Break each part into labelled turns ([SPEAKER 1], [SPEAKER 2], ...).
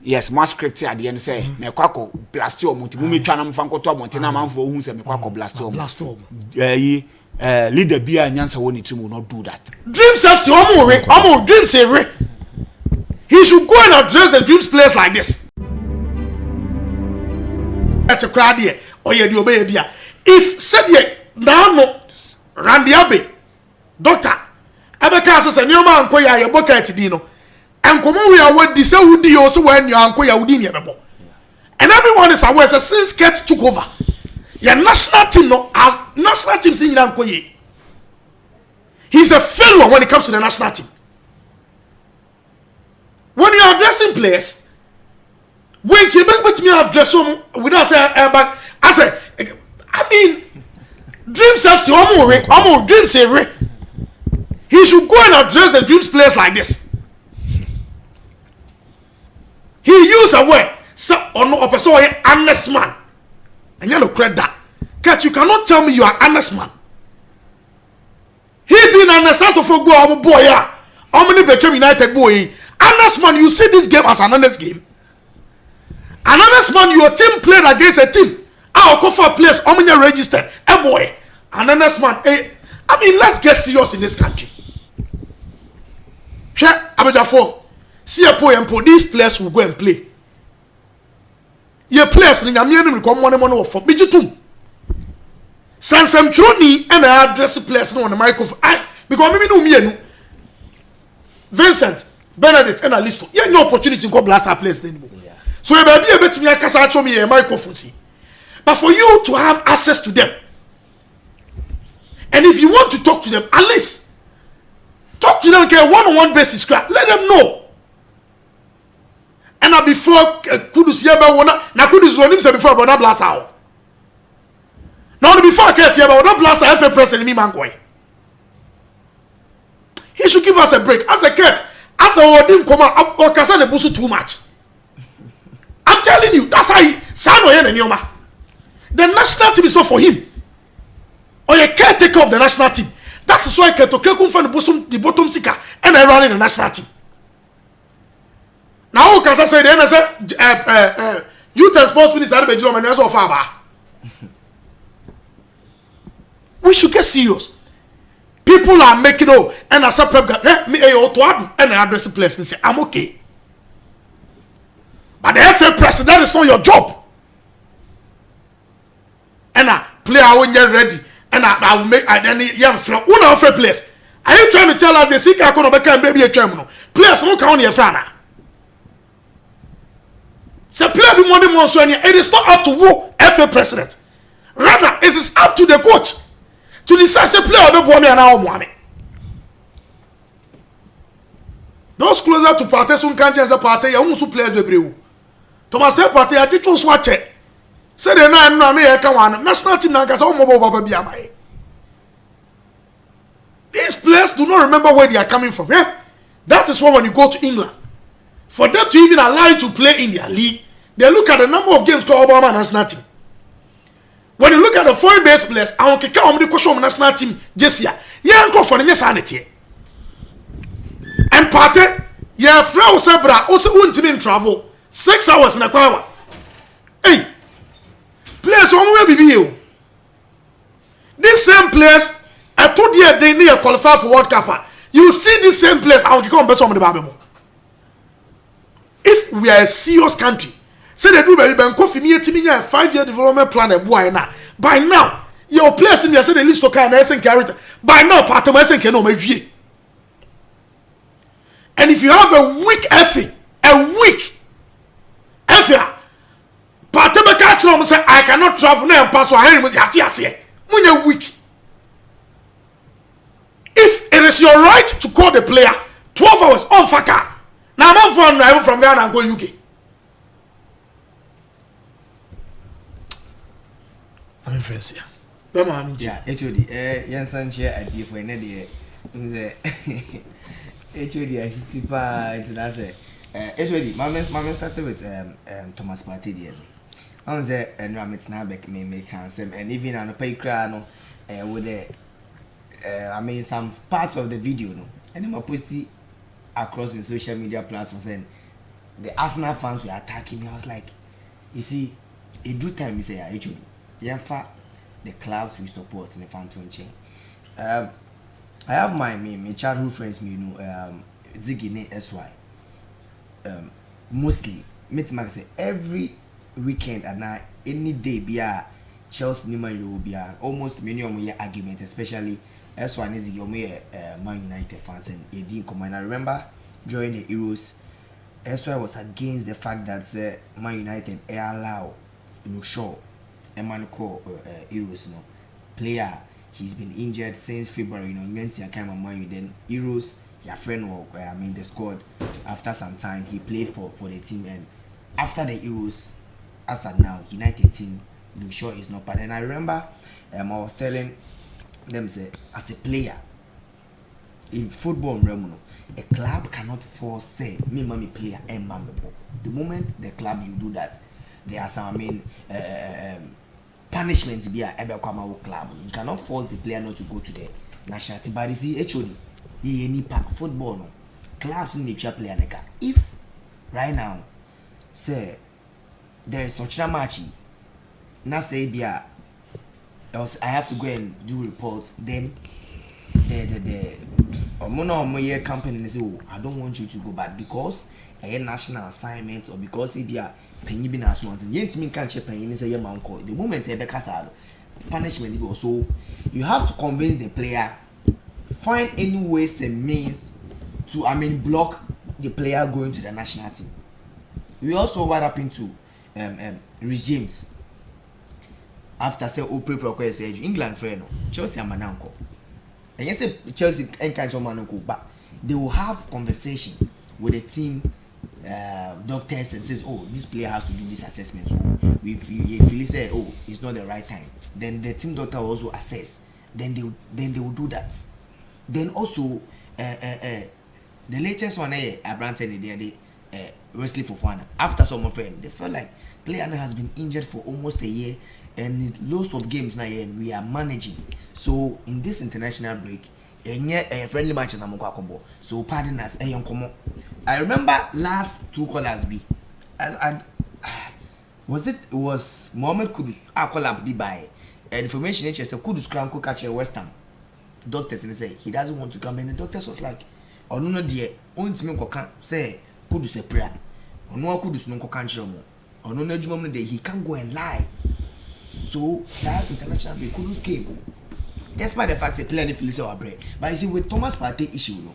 [SPEAKER 1] yes mass script at the end say me kwako blast o monti mumi twa na mfa nkoto abonte na manfo ohun say me kwako blast o leader bia nyansa woni team will not do that.
[SPEAKER 2] Dreams FC omo dreams every. He should go and address the dreams players like this. That's a crowd here. Or you do bia. If said ye now no Randy Abe doctor Abeka says nyoma anko ya ye boka etidino. And come we are what this would do also when you uncle Yaudini. And everyone is aware that since Ket took over, your national team no national team in Yankoye. He's a failure when it comes to the national team. When you are addressing players, when you make me address them without saying, but I say, I mean, dreams have to dreams every. He should go and address the dreams players like this. He used a word, so or no person honest man. And you no credit that. Cat, you cannot tell me you are honest man. He been honest for go boy. How many Bechem United boy? Honest man, you see this game as an honest game. An honest man, your team played against a team. Our cover players, how many registered? A boy. An honest man. I mean, let's get serious in this country. Share Abedafo. See a poem for these players will go and play. Your players in Yamian will come one for Bijitum. Sansam Choni and I address the players on the microphone. Because maybe no me. Vincent, Benedict, and Alisto. You have no opportunity to go blast our players anymore. Yeah. So you may be able to me a me a microphone. See. But for you to have access to them, and if you want to talk to them, at least talk to them on a one-on-one basis. Let them know. And before Kudus Yaba wona na Kudus won him say before but not blast out. Now before Ket Yaba not blast out FA president me man. He should give us a break. As a Ket, as a Odin come out or Kasa the busu too much. I'm telling you, that's how he Sano Yen and Yoma. The national team is not for him. Or a caretaker of the national team. That is why Keto Kekun from the bottom seeker and I run in the national team. Now, because I said, I said, youth and sports minister, and so far. We should get serious. People are making and I said, me and I address the place and say, I'm okay. But the FA president is not your job. And I play when you're ready, and I will make you have from one FA place. Are you trying to tell us the sick I can't become baby a terminal? Players no count your friend. So player be money more so it is not up to who FA president. Rather, it is up to the coach to decide say player be boy me and now money. Those closer to party soon can't just a party ya unsu players be breu. Thomas say party ya tito so check. Say the na no me can one national team na kasa mo baba bia mai. These players do not remember where they are coming from. Yeah? That is why when you go to England, for them to even allow you to play in their league, they look at the number of games called Obama national team. When you look at the foreign-based players, I don't care how many question national team just here. Yeah, I'm for the sanity. And party, yeah, Frau Sebra also won't even travel 6 hours in a car. Hey, players on will be you. These same players, I told you they need to qualify for World Cup. You see these same players, I will come back some of the Bible. If we are a serious country, say they do baby ben coffee me a 5-year development plan a boy now. By now, your players in there say the list of kind of character. By now, part of my can no me. And if you have a weak FA, part of the catch them say I cannot travel now and pass for Henry with Yatias. When you're weak. If it is your right to call the player 12 hours on Faka. Now I'm on driver from Ghana and go UK. I'm in France here.
[SPEAKER 3] Yeah, HOD. Yes, I'm here at you for an idea. HOD, I hit the HOD, Mamma started with Thomas Partey. I was there and Ramit Nabek may make handsome and even on a pay crown with I mean some parts of the video, no, and I'm posting across the social media platforms and the Arsenal fans were attacking me. I was like, you see, a due time is here. Actually, yeah, the clubs we support in the Phantom chain. I have my childhood friends, me, you know, Ziggy SY. Mostly, me say every weekend at night, any day, be a Chelsea, Nima, will be almost many of my argument, especially SY is your Man United fans and it didn't come. And I remember during the Euros, SY was against the fact that Man United allow Shaw, a man called Euros, no player. He's been injured since February, you know, against your kind of Man. Then Euros, your friend, the squad. After some time, he played for the team, and after the Euros, as at now, United team, Shaw is not part. And I remember, I was telling them, say, as a player in football, a club cannot force say me mommy player and mommy ball. The moment the club you do that, there are some punishments be a ever come out club. You cannot force the player not to go to the national team. But you see, actually, any football no clubs in the player like if right now say there is such a match, now say be a else I have to go and do reports, then the company say, oh, I don't want you to go back because a national assignment or because it be a penny bin as one thing. Yet me can't check penny say your man call. The moment a becasado punishment go. So you have to convince the player, find any ways and means to block the player going to the national team. We also what happened to regimes after say pre say England friend Chelsea and Mananko. And yes, Chelsea encourage Mananko, but they will have conversation with the team doctors and says, oh, this player has to do this assessment. So if you say, oh, it's not the right time, then the team doctor will also assess. Then they will do that. Then also the latest one Branton they Wesley Fofana. After some friend, they felt like player has been injured for almost a year and lots of games now and we are managing. So in this international break, friendly matches na moko. So pardon us, I remember last two callers be it was Mohamed Kudus collab be by information nature say Kudus can go catch West Ham. Doctors and say he doesn't want to come and the doctors was like, oh no dear, ontimi nko say Kudus a prayer. Ono Kudus no kan chiro mo. Ono na adwuma no he can't go and lie. So that international break Kudus came. Despite the fact that player feel so bread. But you see with Thomas Partey issue, no,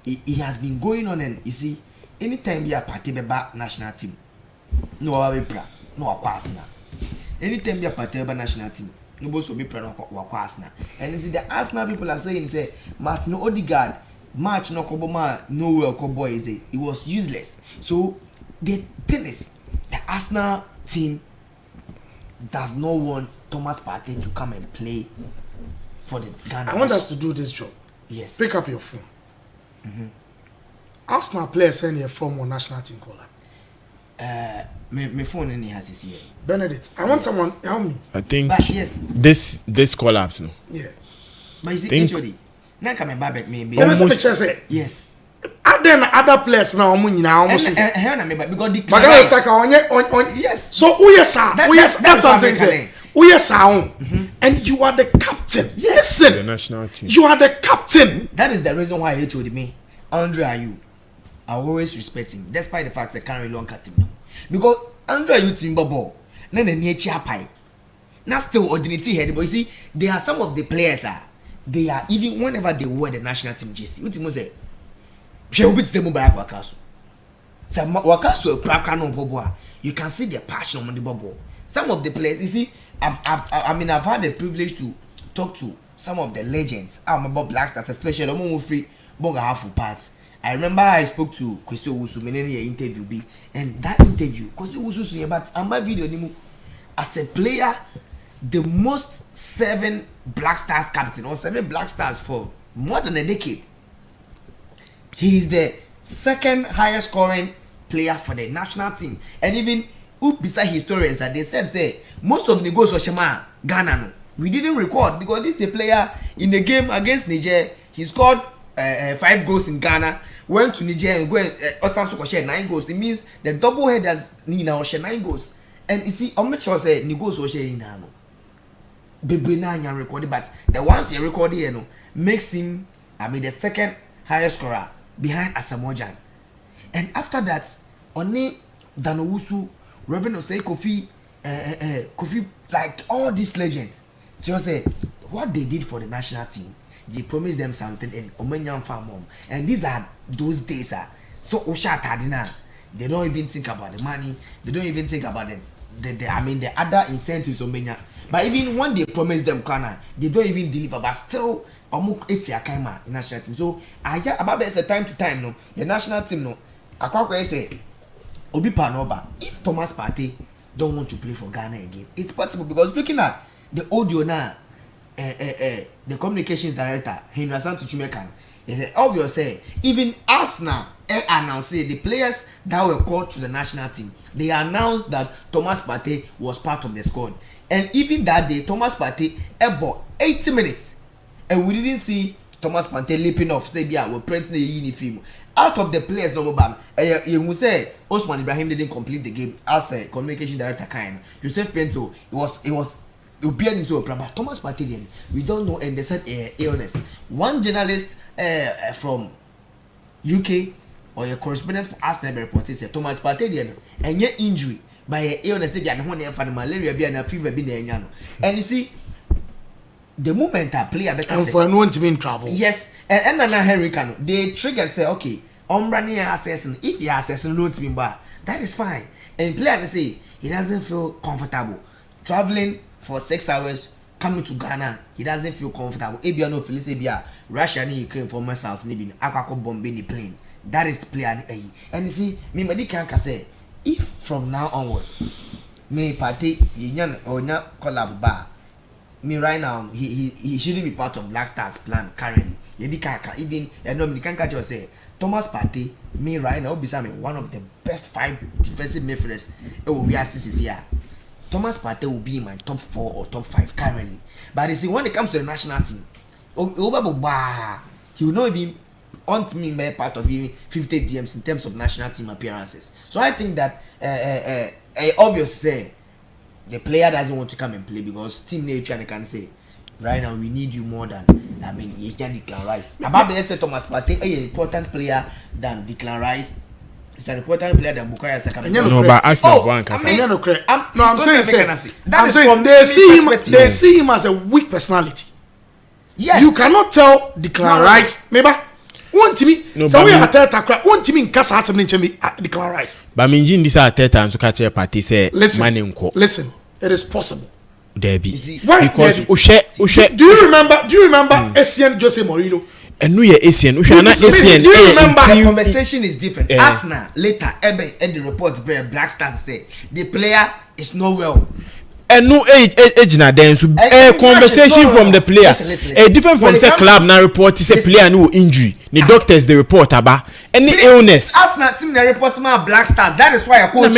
[SPEAKER 3] it has been going on, and you see anytime you are Partey be national team, no our pra, no Arsenal. Anytime you are Partey be national team, no boss will be pra no Arsenal. And you see the Arsenal people are saying say Martin Odegaard match no Koboma no well Kobo is it was useless. So the thing is the Arsenal team does not want Thomas Partey to come and play for the Ghana.
[SPEAKER 2] I want us to do this job.
[SPEAKER 3] Yes.
[SPEAKER 2] Pick up your phone. Arsenal players send a form on national team caller.
[SPEAKER 3] My phone in here has this year.
[SPEAKER 2] Benedict, I want someone help me.
[SPEAKER 1] I think
[SPEAKER 3] But yes,
[SPEAKER 1] this collapse no.
[SPEAKER 2] Yeah.
[SPEAKER 3] but is it
[SPEAKER 1] Think-
[SPEAKER 3] actually? Now come and back me.
[SPEAKER 2] Let me say.
[SPEAKER 3] Yes.
[SPEAKER 2] Are there other players now? Almost.
[SPEAKER 3] Because the
[SPEAKER 2] Magana Saka on
[SPEAKER 3] yes.
[SPEAKER 2] So who yes sir?
[SPEAKER 3] That-
[SPEAKER 2] Who yes?
[SPEAKER 3] that-
[SPEAKER 2] That's what I'm
[SPEAKER 3] that's
[SPEAKER 2] saying.
[SPEAKER 3] what
[SPEAKER 2] Who yes sir? And you are the captain.
[SPEAKER 1] The
[SPEAKER 2] Listen,
[SPEAKER 1] national team.
[SPEAKER 2] you are the captain.
[SPEAKER 3] That is the reason why I told me, Andre Ayew, I always respect him, despite the fact that I can't really long cut him now. Because Andre Ayew team ball, then the near pie. Now still ordinary head, but you see, there are some of the players they are even whenever they wear the national team jersey. What you say? She will be the mobile wakasu. Some wakasu a crack no bobo. You can see the passion on the bubble. Some of the players, you see, I've had the privilege to talk to some of the legends. I'm about Black Stars, especially Omo Free Boga half parts. I remember I spoke to Kwesi Owusu in an interview, and that interview, Kwesi Owusu, but on my video, as a player, the most 7 Black Stars captain or 7 Black Stars for more than a decade. He is the second highest scoring player for the national team, and even beside historians, and they said say most of the goals of Shema Ghana no, we didn't record because this is a player in the game against Niger. He scored 5 goals in Ghana, went to Nigeria and go and Osanso share 9 goals. It means the double header now share 9 goals. And you see, how much was ni goals share in now? Bebrina recorded, but the ones he recorded, you know, makes him, I mean, the second highest scorer behind Asamoah. And after that, only Danowusu, Reverend say Kofi, like all these legends, just say what they did for the national team. They promised them something in Omenyan Farm Home. And these are those days, so Osha Tadina. They don't even think about the money. They don't even think about the other incentives Omenya. But even when they promise them Kana, they don't even deliver. But still, Omuk Esia Kaima in national team. So I about it's a time to time, no. The national team, no. I say Obi Panoba. If Thomas Partey don't want to play for Ghana again, it's possible because looking at the audio now. The communications director Henry Santo Chumekan is obvious. Even Arsenal announced the players that were called to the national team. They announced that Thomas Partey was part of the squad, and even that day Thomas Partey about 80 minutes, and we didn't see Thomas Partey leaping off. Say, yeah, we're printing the uniform. Out of the players, no ban. You will say Osman Ibrahim didn't complete the game as a communication director. Kind Joseph Pinto, it was. Thomas Partey, we don't know, and they said illness. One journalist from UK or a correspondent for Arsenal reported said Thomas Partey and yet injury by an illness and malaria be and fever be and you see the moment I play
[SPEAKER 2] and for no one to be in travel.
[SPEAKER 3] Yes, and Henry Kano they triggered say okay, running assessing if you assessing no to be bad, that is fine. And player say he doesn't feel comfortable traveling for 6 hours coming to Ghana. He doesn't feel comfortable. Ebia no Phyllis Ebia, Russia and Ukraine for myself, Nibin, Akako bombing the plane. That is player A. And you see, me Medicanka say, if from now onwards, me party, Yin or not collab bar, me right now, he shouldn't be part of Black Stars plan currently. Yedikaka, even, and no Medicanka just say, Thomas Partey, me right now, be one of the best 5 defensive midfielders. Oh, we are here. Thomas Partey will be in my top 4 or top 5 currently. But you see, when it comes to the national team, he will not even want me be part of even 50 DMs in terms of national team appearances. So I think that obviously the player doesn't want to come and play because team nature can say, right now we need you more than you can Declan Rice. About the say Thomas Partey an important player than Declan Rice. It's an important player than Bukayo Saka.
[SPEAKER 4] No, but Arsenal one can say.
[SPEAKER 2] I'm saying they see him as a weak personality. Yes. You cannot tell Declan Rice. Maybe one to me. So we have to tell one to me in Casa has something to me. Declan Rice.
[SPEAKER 4] But Minjin this at third time to catch a party say.
[SPEAKER 2] Listen, it is possible.
[SPEAKER 4] Debbie.
[SPEAKER 2] Because do you remember Essien Jose Mourinho?
[SPEAKER 4] And we are Asian. We are not Asian.
[SPEAKER 3] Do you remember the conversation is different? Arsenal later, the report where Black Stars say the player is not well.
[SPEAKER 4] And no age na then so conversation from the player. Listen. Different from say club now report is a player no injury. The doctors they report about any illness.
[SPEAKER 3] Arsenal team they report my Black Stars. That is why I coach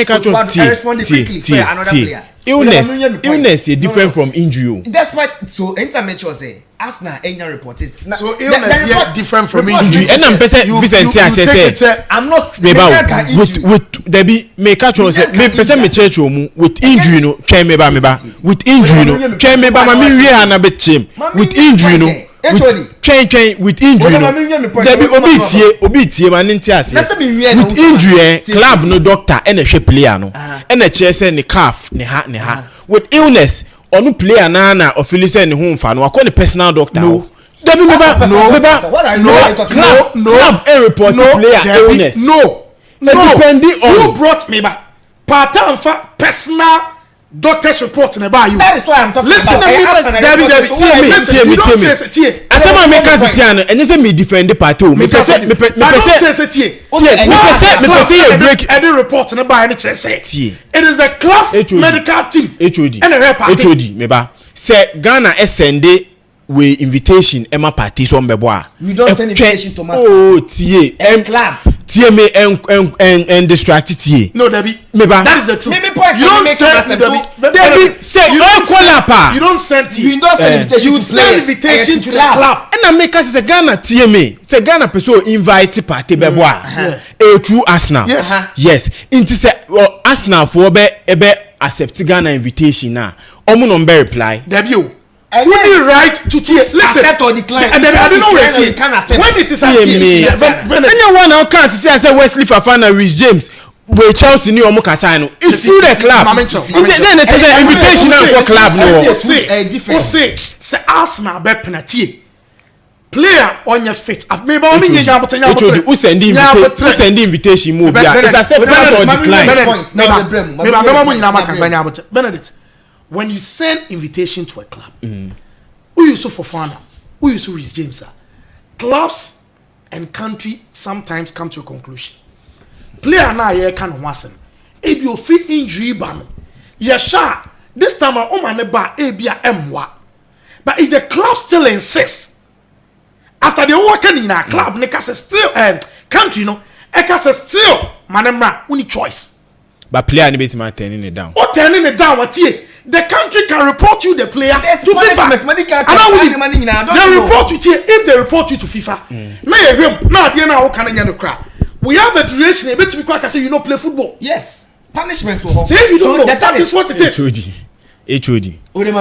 [SPEAKER 3] respond quickly for another player.
[SPEAKER 4] Illness is different from injury.
[SPEAKER 3] That's what so intermetro say Arsenal any report is
[SPEAKER 2] so illness is different from injury.
[SPEAKER 4] And I'm person Vincent say
[SPEAKER 3] I'm not
[SPEAKER 4] with Debbie make catch say me person me church with injury no try me ba with injury no try me ba ma me we na be chim with injury no train with injury no Debbie obi tie ma nti ase with injury club no doctor and a player no and a chair say ni calf ni ha with illness onu player na officially say ni hu fa no akọ ni personal doctor
[SPEAKER 2] no
[SPEAKER 4] Debbie me ba club and report player illness
[SPEAKER 2] no
[SPEAKER 4] depending on
[SPEAKER 2] who brought me back part and fa personal doctor's report in about you.
[SPEAKER 3] That is why I'm talking
[SPEAKER 2] listen
[SPEAKER 3] about.
[SPEAKER 2] David,
[SPEAKER 4] see me. As I'm making Siano, and you say me defend the party. Me say break
[SPEAKER 2] any report in about any chance. It is the club's medical team.
[SPEAKER 4] HOD meba say Ghana send we invitation Emma party so mbeboa.
[SPEAKER 3] We don't send invitation to master.
[SPEAKER 4] Oh tie
[SPEAKER 3] club.
[SPEAKER 4] TMA and distract tie.
[SPEAKER 2] No, Debbie.
[SPEAKER 4] Meba.
[SPEAKER 2] That is the truth.
[SPEAKER 3] Maybe point
[SPEAKER 2] You don't send
[SPEAKER 4] Debbie say
[SPEAKER 2] you don't send team.
[SPEAKER 3] You don't send invitation.
[SPEAKER 2] You send invitation to the club.
[SPEAKER 4] And I make us say Ghana TMA. Say Ghana person invite party bebo a true Arsenal.
[SPEAKER 2] Yes.
[SPEAKER 4] Yes. Into say Arsenal for be accept Ghana invitation now. Omo no be reply.
[SPEAKER 2] Debbie. Who the right to listen?
[SPEAKER 3] Accept or decline.
[SPEAKER 2] And I don't know where it is. When it is a team,
[SPEAKER 4] anyone else can say Wesley Fafana, Rhys James, where Chelsea ni omo kasa no. It's through the club. Then it is an invitation for club no.
[SPEAKER 2] Who say Arsenal be penalty. Player on your fit. Maybe only
[SPEAKER 4] who send the invitation move. It's accepted or decline.
[SPEAKER 2] Benedict. When you send invitation to a club, who you so Fofana, who you so Rhys James, clubs and country sometimes come to a conclusion. Player na ye can wasen. If you feel injury ban, sure. This time I man ba ebia emwa. But if the club still insists, after the working in a club, nekase still country no, ekase still manemra uni choice.
[SPEAKER 4] But player ni beti man turning it down.
[SPEAKER 2] Or turning it down what ye? The country can report you the player to FIFA. They report you here. If they report you to FIFA, we have a duration. A bit to be quick. I say you don't play football.
[SPEAKER 3] Yes, punishment.
[SPEAKER 2] So if you don't know, that is what it is.
[SPEAKER 4] HOD.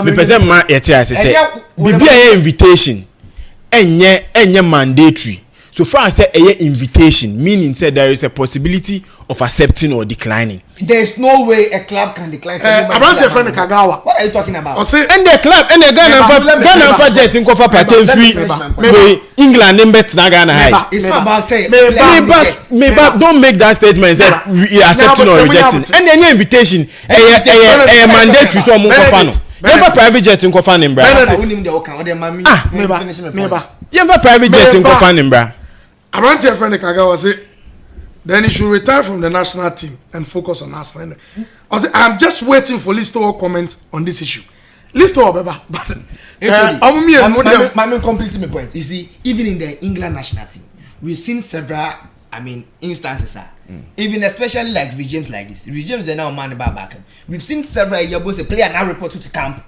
[SPEAKER 4] Me present man yeti I say. Bibi a invitation. Enye mandatory. So far as say a invitation, meaning say there is a possibility of accepting or declining.
[SPEAKER 3] There is no way a club can decline.
[SPEAKER 2] About your friend Kagawa.
[SPEAKER 3] What are you talking about?
[SPEAKER 4] And the club and the Ghana for jet in Kofa pattern free. England in bet na Ghana high.
[SPEAKER 3] It's not about saying.
[SPEAKER 4] Maybe don't make that statement say we are accepting or rejecting. And any invitation a mandatory so mo Kofa no. Never private jet in Kofa nimbra. Never private jet in Kofa nimbra.
[SPEAKER 2] About your friend Kagawa say. Then he should retire from the national team and focus on Arsenal. I'm just waiting for Listo to comment on this issue. Listo, but
[SPEAKER 3] I'm completing my point. You see, even in the England national team, we've seen several, instances. Even especially like regimes like this. Regimes they now man back. We've seen several years a player now reported to camp.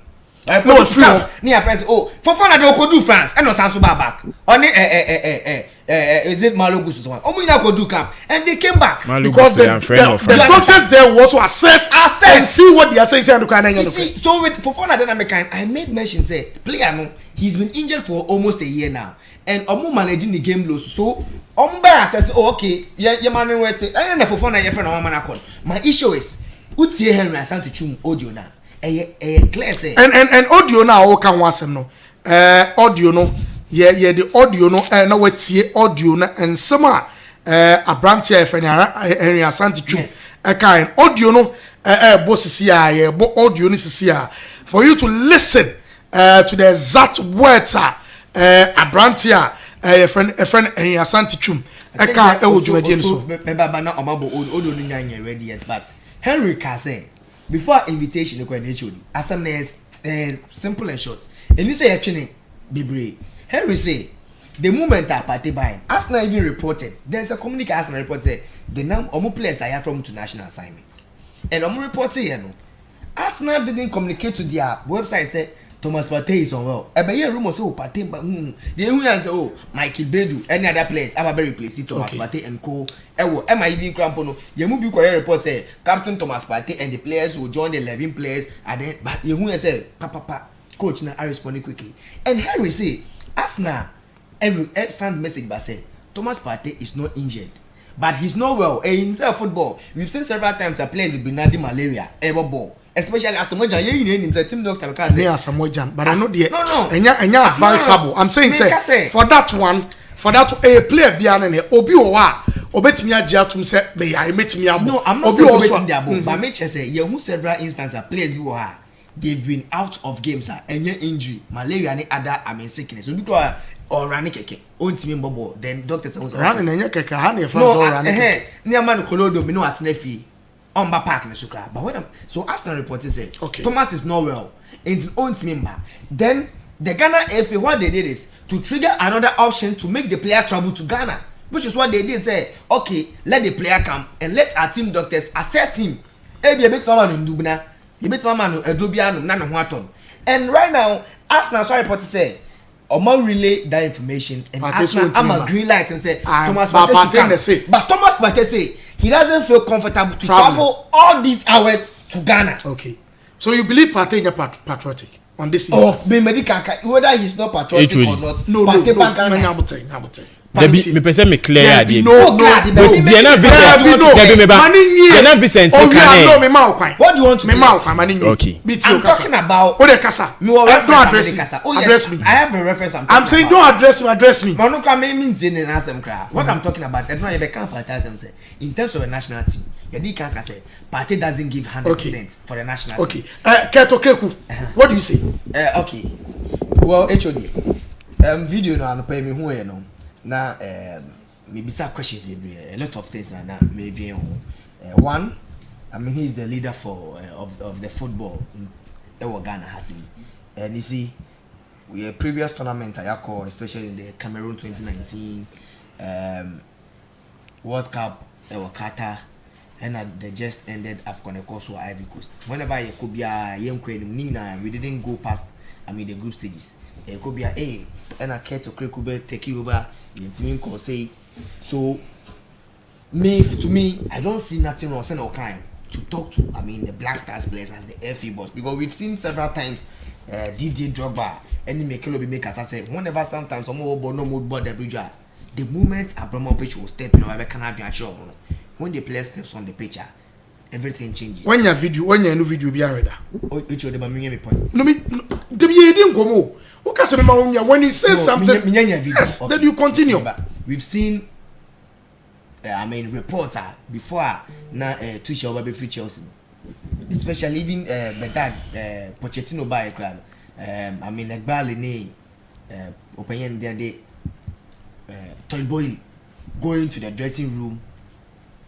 [SPEAKER 3] No, it's camp. Near friends. Oh, for fun I don't go do France. And no Sanso back. Only is it Malo so one? Oh, we now go do camp, and they came back
[SPEAKER 2] because the process there was to assess and see what they are saying.
[SPEAKER 3] You see, so with for fun I made mention say player no, he's been injured for almost a year now, and Omu managing the game loss. So Omba says, oh okay, yeah man West, and for fun I friend man call. My issue is, Utie Henry Asante Chum audio now. Clear say
[SPEAKER 2] and audio now o kan wasem no audio no ye the audio no na watie audio na ensem a abrantia Henry Asante Chum kind audio no boss sisi a ye bo audio ni sisi a for you to listen to the exact words abrantia friend Henry Asante Chum kind e wo dwumadie so
[SPEAKER 3] me baba na omabo audio ni nya ready yet but Henry ka say before invitation go HOD as simple and short and you say actually bebre Henry say the moment our party buying Arsenal even reported there's a communication Arsenal report say the number of players are from to national assignments and reporting you know Arsenal didn't communicate to their website say Thomas Partey is unwell. Ebe here rumors say oh Partey they who say oh Michael Bedu any other players have very replace Thomas Partey and co. Ewo MYBET Crampono you move be report say Captain Thomas Partey and the players will join the 11 players and then but you who say papa coach now I responded quickly and Henry say Arsenal every stand message by say Thomas Partey is not injured but he's not well in football we've seen several times a players with Benadi malaria ever ball. Especially as Samojan, you say team doctor because
[SPEAKER 2] me as Samojan, but I know the enya advisable. I'm saying say for that one, for that a player biane ne obi owa obetimi agya tum say be ya metimi abo.
[SPEAKER 3] No, I'm not saying obetimi abo, but make sure say you several instances players bi wo ha they've been out of games enya injury, malaria and other sickness. So because or running keke ontimi mbobo then doctor say
[SPEAKER 2] running enya keke ha na e fa running.
[SPEAKER 3] Ni ama no kolodo me no atena fi. On back park in the Sukra. But when so Arsenal reported said Thomas is not well. It's own member. Then the Ghana FA what they did is to trigger another option to make the player travel to Ghana which is what they did. Say, okay, let the player come and let our team doctors assess him. Ebi a bit mama no ndubna, a bit mama no edobia no na no aton. And right now, Arsenal sorry report say, Omo relay that information and Arsenal am a green light and say Thomas Partey say, but Thomas Partey say he doesn't feel comfortable to travel all these hours to Ghana.
[SPEAKER 2] Okay, so you believe Partey is patriotic on this
[SPEAKER 3] instance? Oh, medical, whether he's not patriotic or not. No.
[SPEAKER 4] Debi me pese me clear idea.
[SPEAKER 2] No.
[SPEAKER 4] They na Vincent. Debi me ba. They na Vincent.
[SPEAKER 2] Oh, no, me ma okwan.
[SPEAKER 3] What do you want to
[SPEAKER 2] me ma okwan mani?
[SPEAKER 3] Okay. I'm talking about.
[SPEAKER 2] What the kasa?
[SPEAKER 3] No
[SPEAKER 2] address me.
[SPEAKER 3] Oh, yes. Address me. I have a reference.
[SPEAKER 2] I'm saying don't address me.
[SPEAKER 3] No, kwa me mean in answer kra. What I'm talking about, everyone you can participate say in terms of a national team. Yadi kan say Partey doesn't give 100% for the national team.
[SPEAKER 2] Okay. Keto Keku. What do you say?
[SPEAKER 3] Okay. Well, HOD. Video no pay me who no. Now, maybe some questions, maybe a lot of things now. Maybe one, I mean, he's the leader for of the football in Ghana, has he? And you see, we a previous tournament I call, especially in the Cameroon 2019 World Cup, Qatar, and they just ended AFCON course or Ivory Coast. Whenever you could be a young queen, we didn't go past. I mean the group stages. It could be a and I care to take you over. Say so to me I don't see nothing wrong saying okay to talk to I mean the Black Stars players as the FA boss, because we've seen several times DJ Drogba any Mekelo be make as I say whenever sometimes some more no mood board the moment Abramovich will step in over can be actual when the player steps on the picture everything changes.
[SPEAKER 2] When your new video be ready.
[SPEAKER 3] Oh, which you me point.
[SPEAKER 2] No me the didn't come on. When you say something, yes, then you continue.
[SPEAKER 3] But we've seen, I mean, reporter before now Tuchel will be free Chelsea, especially even Bedad Pochettino by a crowd. I mean, Egbali opinion the Toy Boy going to the dressing room,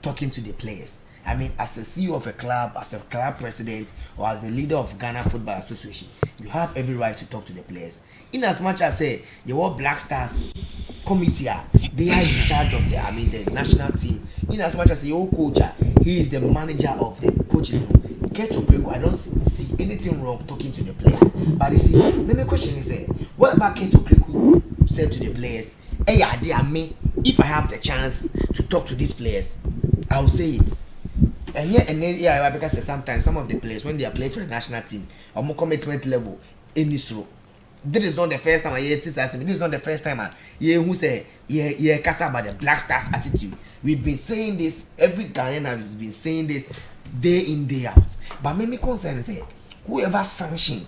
[SPEAKER 3] talking to the players. I mean, as a CEO of a club, as a club president, or as the leader of Ghana Football Association, you have every right to talk to the players. In as much as say your Black Stars committee, they are in charge of the national team. In as much as your coach, he is the manager of the coaches. I don't see anything wrong talking to the players. But you see, the question is, what about Keto Kriku said to the players? Hey, dear me, if I have the chance to talk to these players, I'll say it. And yeah, because sometimes some of the players when they are playing for the national team, or more commitment level in this role. This is not the first time I hear this. This is not the first time I hear who say Kasa about the Black Stars attitude. We've been saying this, every Ghanaian has been saying this day in, day out. But my concern is whoever sanctioned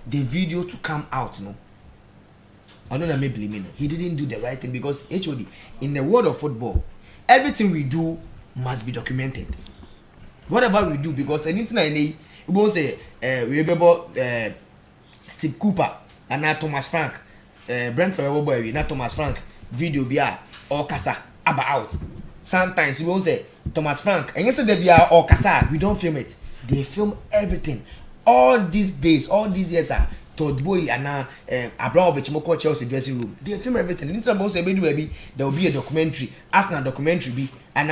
[SPEAKER 3] the video to come out, I don't know, maybe he didn't do the right thing, because HOD in the world of football, everything we do must be documented. Whatever we do, because anything I need, we will say, we remember Steve Cooper and now Thomas Frank, Brentford boy, not Thomas Frank, video be or Kasa about. Sometimes we will say Thomas Frank, and yesterday be or Kasa, we don't film it. They film everything. All these days, all these years are Todd Boy and now Abramovich Moko Chelsea dressing room. They film everything. There will be a documentary, Arsenal documentary be, and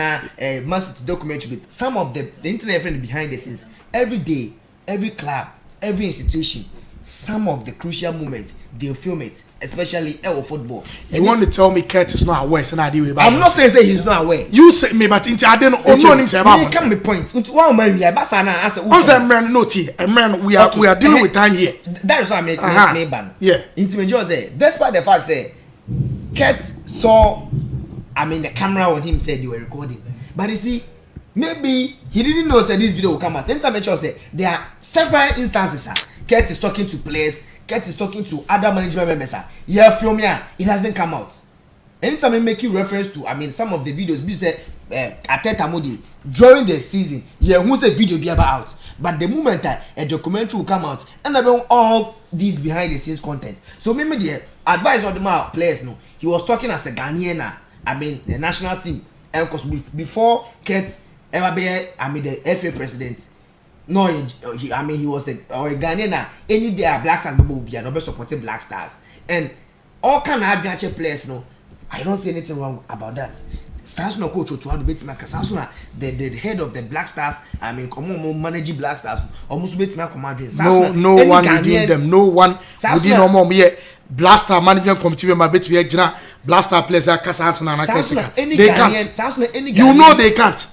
[SPEAKER 3] Man City documentary be. Some of the internet friend behind the scenes. Every day, every club, every institution, some of the crucial moments they'll film it, especially our football.
[SPEAKER 2] You want to tell me Kurt is not aware? So
[SPEAKER 3] I'm not saying he's not aware.
[SPEAKER 2] You say me, but I don't know him say about.
[SPEAKER 3] Come me point. One man we are basana answer.
[SPEAKER 2] Once a man no tea, a man we are dealing with time here.
[SPEAKER 3] That is why I make ban.
[SPEAKER 2] Yeah.
[SPEAKER 3] Intimate say, despite the fact say Kurt saw, I mean the camera on him said you were recording, but you see. Maybe he didn't know that this video will come out. Anytime say there are several instances. Kurt is talking to players. Kurt is talking to other management members. Yeah, film here. It hasn't come out. Anytime I make you reference to, I mean, some of the videos be said Ateta Modi during the season. Yeah, who say video be about? But the moment a documentary will come out, and I don't all these behind the scenes content. So maybe the advice on the players, no, he was talking as a Ghanaian. I mean, the national team, and because before Kurt. Ever be, I mean, the FA president. No, he was a Ghanaian. Any day, Black Stars will be supporting Black Stars, and all kind of adventure players, I don't see anything wrong about that. Samson coach to have bet make Samson the head of the Black Stars. I mean, come on, manage Black Stars. Almost bet make command.
[SPEAKER 2] No one within them. No one within no more me. Blaster management committee my bet me Gina Blaster players are Kasa na they can't. You know they can't.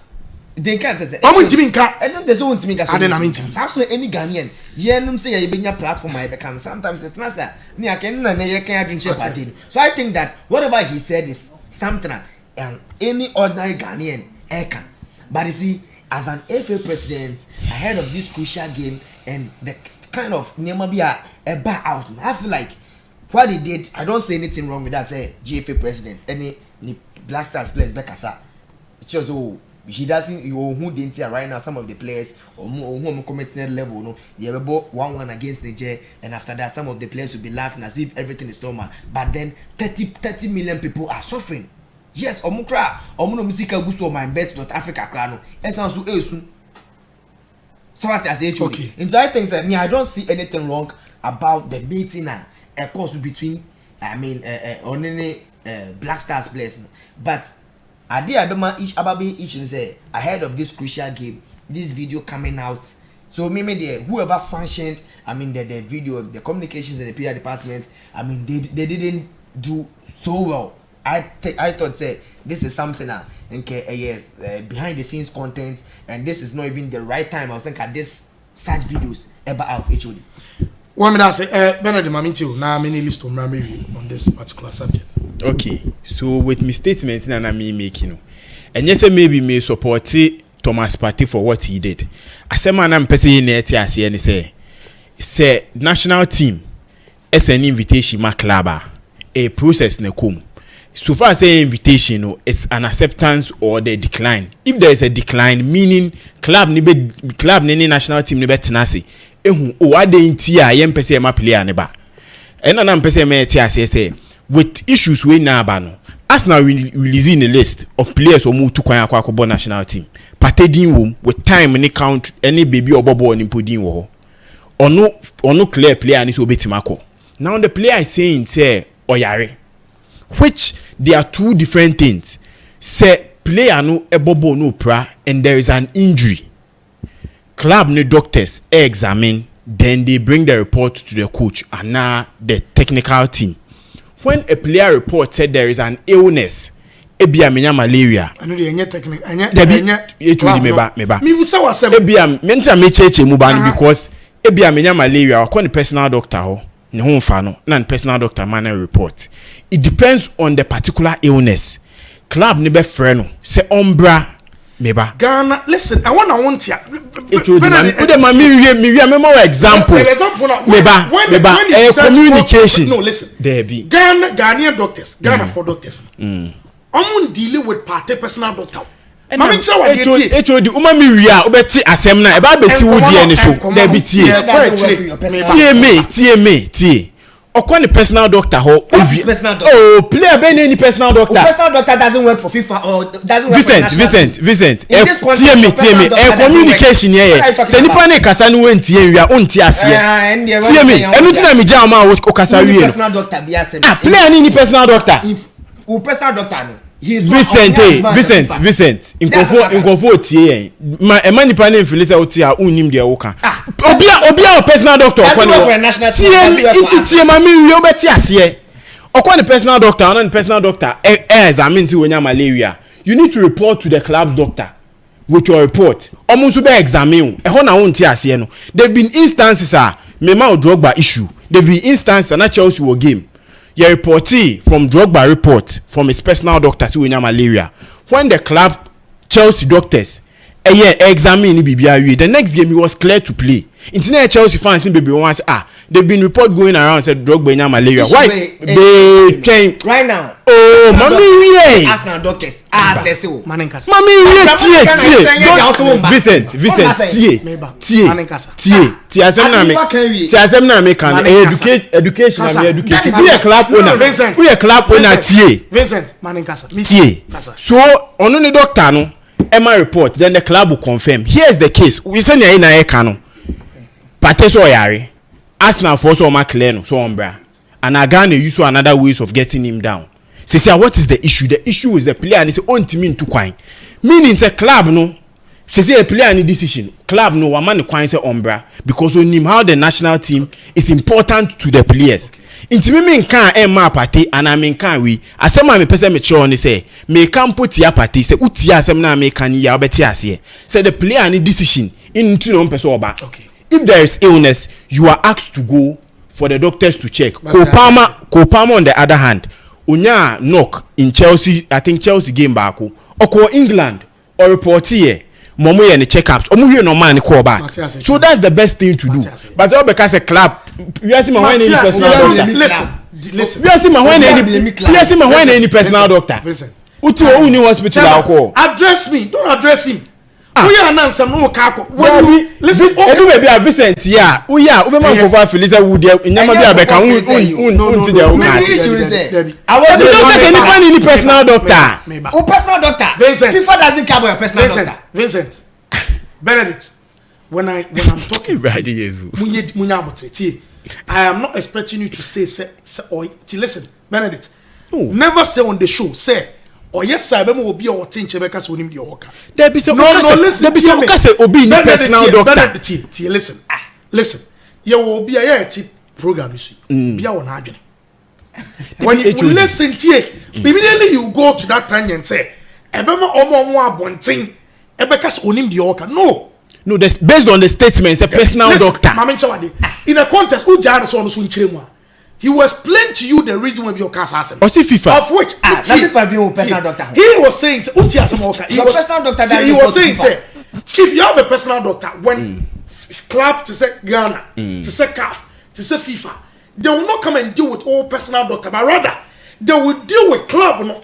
[SPEAKER 3] They can't.
[SPEAKER 2] I'm teaming car.
[SPEAKER 3] I don't there's one teaming car.
[SPEAKER 2] I don't mean
[SPEAKER 3] Samson any Ghanaian. Yenum say you be your platform I become sometimes it's master. Ni aken na you can drink party. So I think that whatever he said is something and any ordinary Ghanaian can. But you see, as an FA president, ahead of this crucial game and the kind of Nemabia a back out, I feel like what he did, I don't see anything wrong with that. Say GFA president, any Black Stars players back as it's just he doesn't who didn't hear right now some of the players or who committed level no they were 1-1 against Niger, and after that some of the players will be laughing as if everything is normal, but then 30 million people are suffering. Yes, omukra omuno musika gusto MYBET.AFRICA krano ensan so esu so what as HOD okay. And so I think that I don't see anything wrong about the meeting and a course between only Black Stars players, but I did each and say ahead of this crucial game, this video coming out. So maybe whoever sanctioned, the video, the communications and the PR department, they didn't do so well. I thought say this is something yes, behind the scenes content, and this is not even the right time. I was thinking this such videos ever out HOD.
[SPEAKER 2] One minute, say Bernard Maminti now many list on this particular subject. Okay,
[SPEAKER 4] so with my statement and I'm making, and yes, maybe may support Thomas Partey for what he did. I say man, I'm person in the say national team as an invitation, my club a process ne come. So far as say invitation, it's an acceptance or the decline. If there is a decline, meaning club ni national team ni betinasi. Ade intia yem pese ma player ne ba ena na mpese ma etia say with issues we na ba no Arsenal releasing a list of players who to kwan akwa national team patedin wom with time ni count any baby obobo ni podin wo ono clear player ni so betima ko. Now the player is saying say oyare, which they are two different things. Say player no ebobo no pra and there is an injury, club no doctors examine, then they bring the report to the coach and now the technical team. When a player report said there is an illness, ebia menya malaria,
[SPEAKER 2] I know the technical
[SPEAKER 4] meba ebia menta me cheche mu ba no because ebia menya malaria akọ ni personal doctor ho ne ho mfa no na personal doctor man report. It depends on the particular illness. Club ne be frɛ no say ombra meba
[SPEAKER 2] Ghana. Listen, I want ya.
[SPEAKER 4] Me more example. Meba communication.
[SPEAKER 2] No, listen.
[SPEAKER 4] There be
[SPEAKER 2] Ghanaian doctors, Ghana for doctors. I'm dealing with party personal doctor. Mami chawa die
[SPEAKER 4] HOD uma mi wia obeti asem na e ba beti wo die ne so there be tie Okon personal doctor ho player be any personal doctor.
[SPEAKER 3] Personal doctor doesn't work for FIFA or doesn't work for
[SPEAKER 4] Vincent tie me communication here se nipa na kasa no wentie wia ontie ase tie me enu tina me jama wo kasa wie no
[SPEAKER 3] personal doctor bi asem
[SPEAKER 4] player ni personal doctor
[SPEAKER 3] if who personal doctor no
[SPEAKER 4] Vincent inkofo tie ma e manipa na mfili se otie a unnim de wo ka obia personal doctor
[SPEAKER 3] kwa
[SPEAKER 4] tie ma mi wi obeti ase okwa ni personal doctor and personal doctor examine ti wonya malaria. You need to report to the club's doctor with your report. Omunso be examine e ho na won tie ase no. There've been instances Mema o Drogba issue. There've been instances na Chelsea wo game. Your reportee from Drogba report from his personal doctor see wonya malaria. When the club Chelsea doctors examine BBI, the next game he was clear to play. Internet Chelsea fans in baby once they've been report going around said Drogba nya malaria. Why they came
[SPEAKER 3] right now?
[SPEAKER 4] Oh, mommy we
[SPEAKER 3] Arsenal doctors say
[SPEAKER 2] Manenkasa.
[SPEAKER 4] Mommy we Vincent tie asem na me can education we a club owner tie
[SPEAKER 2] Vincent Manenkasa
[SPEAKER 4] tie. So ono ne doctor no Emma report, then the club will confirm. Here's the case. We send you in a cano. Pateso Yari. Arsenal for so much clear, so umbra. And Agane use another ways of getting him down. say what is the issue? The issue is the player and say on team to kwine. Meaning the club no. Say a player any decision. Club no one man kwine say umbra because on him how the national team is important to the players. Inti me nkan ma party and I nkan we asema me pese me chiro ni say me kan put ya party say utia asem na me kan ya obeti ase say the player any decision into no pese oba.
[SPEAKER 2] Okay.
[SPEAKER 4] If there is illness you are asked to go for the doctors to check. Kopama on the other hand unya knock in Chelsea, I think Chelsea game back or England or report here momo ye ne checkups omo wie no man call back. So that's the best thing to do. But so because a club you ask me when any personal doctor listen you ask me when any personal doctor uti o uni hospital alcohol
[SPEAKER 2] address me, don't address him. We are not some no kako. Listen,
[SPEAKER 4] edu be be Vincent ya we be man go for Felisa wood nyama be abeka unti there o na
[SPEAKER 3] I was
[SPEAKER 4] the any personal doctor.
[SPEAKER 3] Oh, personal doctor.
[SPEAKER 2] Vincent.
[SPEAKER 3] FIFA doesn't care about your personal doctor.
[SPEAKER 2] Vincent. Benedict. When I'm talking I am not expecting you to say or to listen. Benedict. Never say on the show say or yes sir be obi o tin chebeka so nim de oka.
[SPEAKER 4] There be some listen. There be some say obi ni personal doctor.
[SPEAKER 2] Listen. You obi a program you see. Bia won adwene. When you listen to it, immediately you go to that time and say, "Ebema omo abontin, ebeka so onim de oka."
[SPEAKER 4] No, that's based on the statements. A personal doctor.
[SPEAKER 2] In a contest, he will explain to you the reason why your cast has him.
[SPEAKER 4] Or see FIFA.
[SPEAKER 2] Of which,
[SPEAKER 3] FIFA be personal doctor.
[SPEAKER 2] He was saying, he was saying, say, if you have a personal doctor, when club to say Ghana, to say CAF, to say FIFA, they will not come and deal with all personal doctor, but rather they will deal with club. No,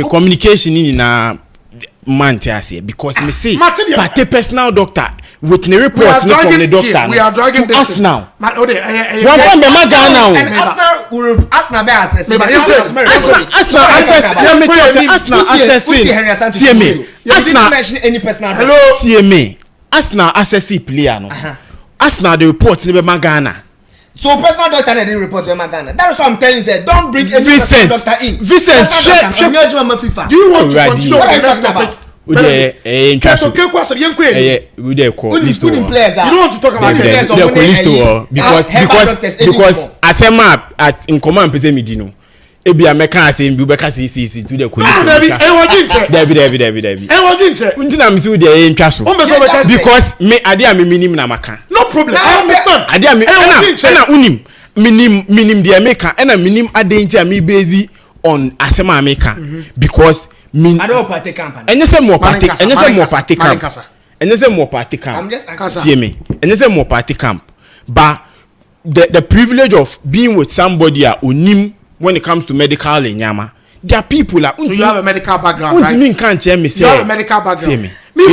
[SPEAKER 4] communication in na man because me see but a personal doctor with the report from the doctor.
[SPEAKER 2] We are dragging
[SPEAKER 4] to us now.
[SPEAKER 2] And
[SPEAKER 3] Arsenal be assess.
[SPEAKER 4] Arsenal assessing. Arsenal mention any personal. Hello. TMA. Arsenal assess player no. Arsenal the report in Ghana.
[SPEAKER 3] So personal doctor didn't report to Ghana. That's what I'm telling you. Say, don't bring any personal doctor in.
[SPEAKER 4] Vincent,
[SPEAKER 2] do you want to continue?
[SPEAKER 3] What are you talking about?
[SPEAKER 4] You don't want
[SPEAKER 2] to talk about
[SPEAKER 4] because asema at in command pese me dino. Ebi ameka ase mbi ubeka CCC to the police. Debi. Untina mi si dey ntwa so. Because me ade am minim na maka.
[SPEAKER 2] No problem. I understand.
[SPEAKER 4] Ade am na unim minim dey meka na minim ade nti am bezi on asema ameka because min
[SPEAKER 3] I don't party camp.
[SPEAKER 4] Enese mo party camp.
[SPEAKER 3] I'm just asking.
[SPEAKER 4] See me. Enese mo party camp. But the privilege of being with somebody onim when it comes to medical in Yama, there are people that
[SPEAKER 2] so you have a medical background, right?
[SPEAKER 4] You can't me say
[SPEAKER 2] you have a medical background. Me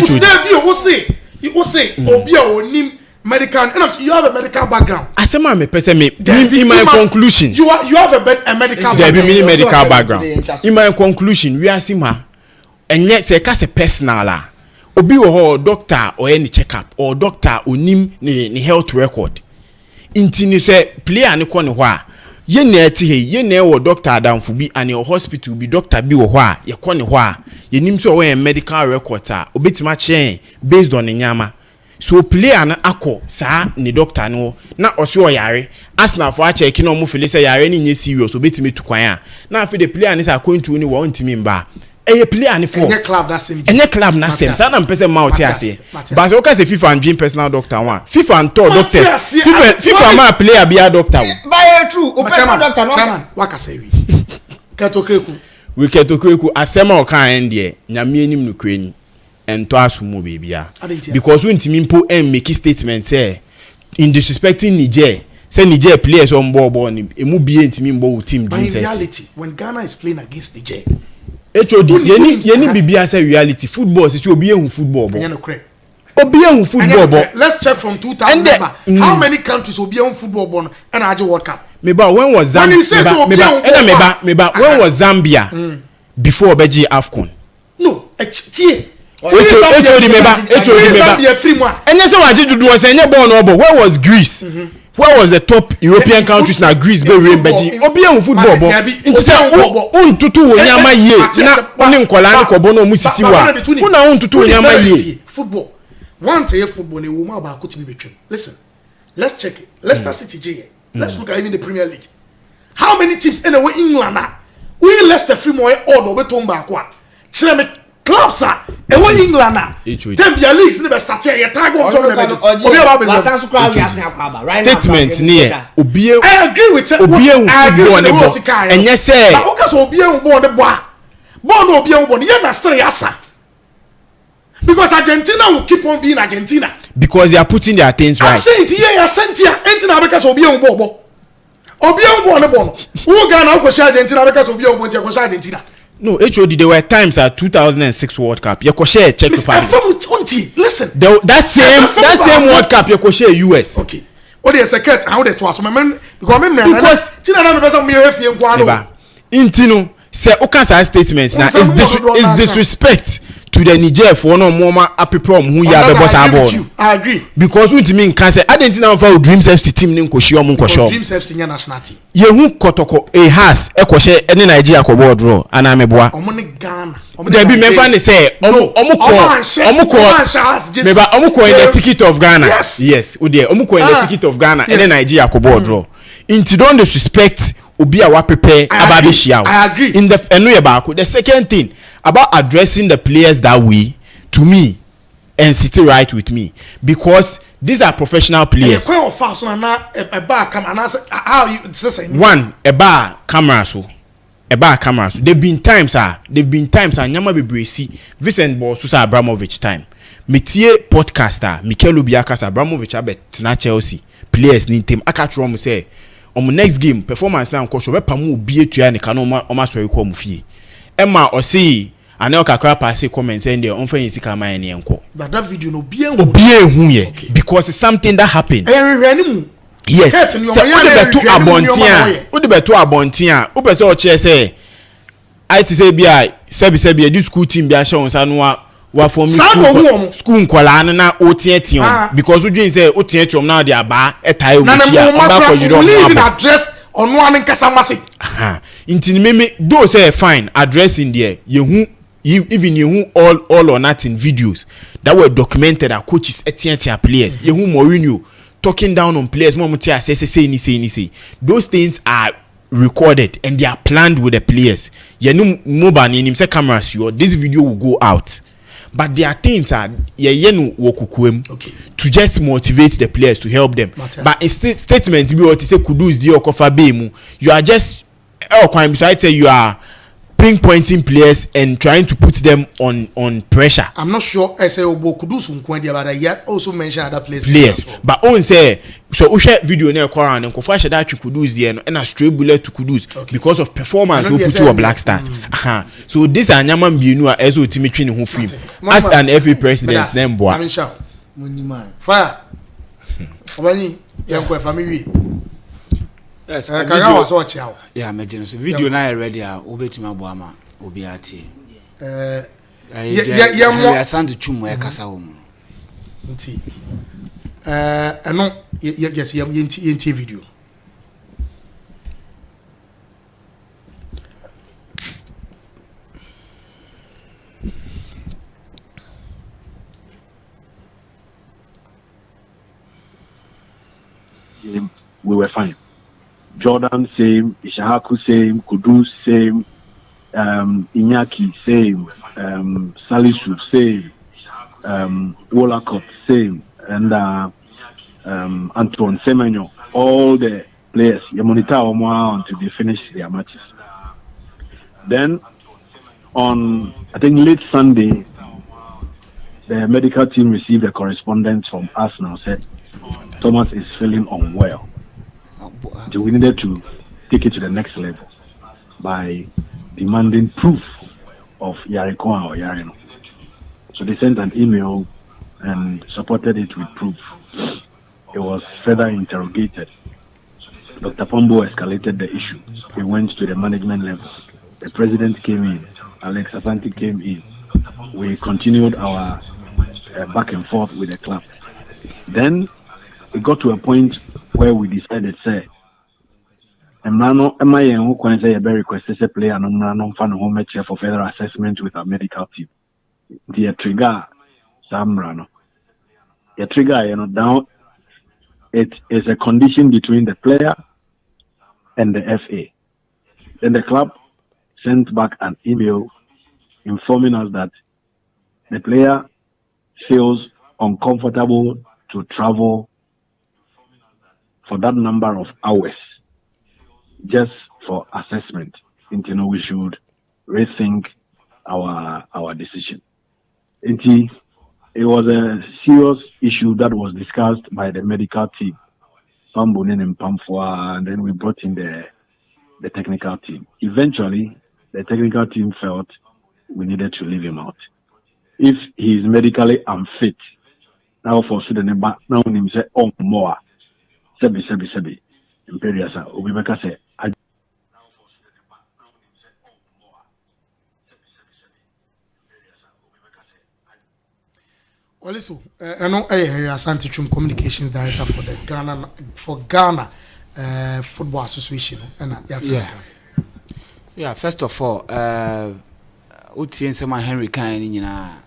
[SPEAKER 2] will say obi onim medical and you have a medical background.
[SPEAKER 4] Asema me person me in my conclusion.
[SPEAKER 2] You have a medical background.
[SPEAKER 4] There be medical background. In my conclusion, we are sima and yet say case personal la. Obi wo doctor or any checkup or doctor onim ni health record. Intini say player ni ko ne ho a ye na eti he ye na wo doctor adamfo bi and your hospital bi doctor bi wo ho a ye ko ne ho a ye nim so we medical record a obetima chen based on nyama. So player na akọ saa ni doctor no na oso oyare Arsenal for check na omo feel say yare ni nye serious obetime tu kwan a na afi the player ni sa kontu ni wo ntimi mba eye player ni for
[SPEAKER 2] enye club na same
[SPEAKER 4] sa na mpese mouth ase but o ka say FIFA and dream personal doctor one FIFA and tour doctor FIFA ma player bia doctor
[SPEAKER 3] by true o personal doctor no
[SPEAKER 2] chairman waka say we
[SPEAKER 4] ketokreku asema o kan ende nyame anim no krani ento asumo bebia because when timimpo make statement say in disrespecting Niger say Niger players on board emu bie ntimimbo team
[SPEAKER 2] in reality when Ghana is playing against Niger
[SPEAKER 4] HOD yeni bibia say reality football is obi ehun football bo obi ehun football bo
[SPEAKER 2] let's check from 2000 how many countries obi ehun football bo and Aje World Cup
[SPEAKER 4] meba when was Zambia when was Zambia before Beji AFCON
[SPEAKER 2] no tie
[SPEAKER 4] HOD member. And yes, I wanted to do was any born over. Where was Greece? Where was the top European countries now? Greece, Belgium, Belgium. Obian football. Into say, oh, tutu onyama ye. Na oni nkwala ni kobono musisi wa. Una tutu onyama ye.
[SPEAKER 2] Football. One day football ni woman ba kuti be between. Listen, let's check it. Leicester City J. Let's look at even the Premier League. How many teams in the England now? We Leicester free more order we turn back one. Chile clubs are and when England now. Tempia leagues never start here. You tag on
[SPEAKER 4] statement near Obie.
[SPEAKER 2] I agree with you.
[SPEAKER 4] I agree with the and yes, say.
[SPEAKER 2] But okay, so Obie born the boy. Born Obie born. You understand, yasa? Because Argentina will keep on being Argentina.
[SPEAKER 4] Because they are putting their things right.
[SPEAKER 2] I'm saying to you, you're sent here. Argentina because Obie born. Obie born the born. Who Ghana go share Argentina because Obie born go share Argentina.
[SPEAKER 4] No, HOD, there were times at 2006 World Cup. You could share Czech Republic.
[SPEAKER 2] Listen.
[SPEAKER 4] That same World Cup, you could share US.
[SPEAKER 2] Okay. What is a secret? How they twas? Because Tina never person me if you go.
[SPEAKER 4] Intino say Okasa statements now is disrespect to the Niger for no more happy problem who you have a boss about.
[SPEAKER 2] I agree.
[SPEAKER 4] Because what you mean can say I didn't know for Dreams FC team nin ko show mun ko show.
[SPEAKER 2] Dreams FC nya national team.
[SPEAKER 4] Ye hu kotoko e has e ko share any Nigeria ko board draw ana meboa.
[SPEAKER 2] Omo ne Ghana.
[SPEAKER 4] There be me fan say omo in the ticket of Ghana. Yes, o there omo ko in the ticket of Ghana any Nigeria ko board draw. Into don't disrespect obi a wa prepare about this year.
[SPEAKER 2] I agree.
[SPEAKER 4] In the the second thing about addressing the players that way, to me, and sitting right with me, because these are professional players. One, a bar camera so. They've been times Nyama Bebresi, Vincent Bosusa Abramovich time. Metie podcaster Mikel Obiakas Abramovich abet na Chelsea players ni team akatro mo say on next game performance na nko so be pamu obi etua ne kana o ma so ekọ mu fie. Emma or see and now kakra pass comments and they unfa yin sika man ne enko.
[SPEAKER 2] But that video no be
[SPEAKER 4] hu ye because it's something that happened. Yes. So what the beto abontia o pese o che say I to say bi sebi this school team bi a show nsa no wa for me school nkwala na o tietia because we dream say o tietia now dey aba etai o chia o ba ko jiro
[SPEAKER 2] mo address on one nkasa message.
[SPEAKER 4] Intin me do say fine addressing there you even you all or nothing videos that were documented that coaches etiatia players you Mourinho talking down on players say those things are recorded and they are planned with the players. You know mobile in him say cameras you this video will go out. But there are things to just motivate the players to help them. But in statement be what say kudus di okofa be you are just so I say you are pinpointing players and trying to put them on pressure.
[SPEAKER 2] I'm not sure I say obo kudus nkwendi but I also mention other
[SPEAKER 4] players. But on say so we share video na ekora and nkofa share that kudus there and a stray bullet to kudus because of performance we put to a Black Stars. So this anyama bienu a eso timi twi ne ho film as an FA president name boa.
[SPEAKER 2] Fire. Obani yankwa family.
[SPEAKER 1] Yes, yeah, imagine so video na ready a obetima boama obi ati. Yeah, sound chumo e kasa wo mu.
[SPEAKER 2] Nti. Eno yes yenti video.
[SPEAKER 5] We were fine. Jordan same, Ishahaku same, Kudus same, Iñaki same, Salisu same, Wolacott same, and Antoine Semenyo. All the players, you monitor them until they finish their matches. Then on I think late Sunday, the medical team received a correspondence from Arsenal said Thomas is feeling unwell. So we needed to take it to the next level by demanding proof of Yarikoa or Yarino. So they sent an email and supported it with proof. It was further interrogated. Dr. Pombo escalated the issue. He went to the management level. The president came in. Alex Asante came in. we continued our back and forth with the club. Then it got to a point where we decided, say, Emrano, who can say a very requested player, no fan home match for further assessment with our medical team. The trigger, Samrano. The trigger, down. It is a condition between the player and the FA. Then the club sent back an email informing us that the player feels uncomfortable to travel for that number of hours just for assessment. We should rethink our decision. It was a serious issue that was discussed by the medical team, Pambunin and Pamfua, and then we brought in the technical team. Eventually, the technical team felt we needed to leave him out. If he is medically unfit, now for Sudan, now him say, oh, more. Sebi. Imperial, Obibeka say,
[SPEAKER 2] well, listen. I know Asante Chum, Communications Director for Ghana Football Association.
[SPEAKER 1] Yeah. First of all, Utien Sema Henry Kine,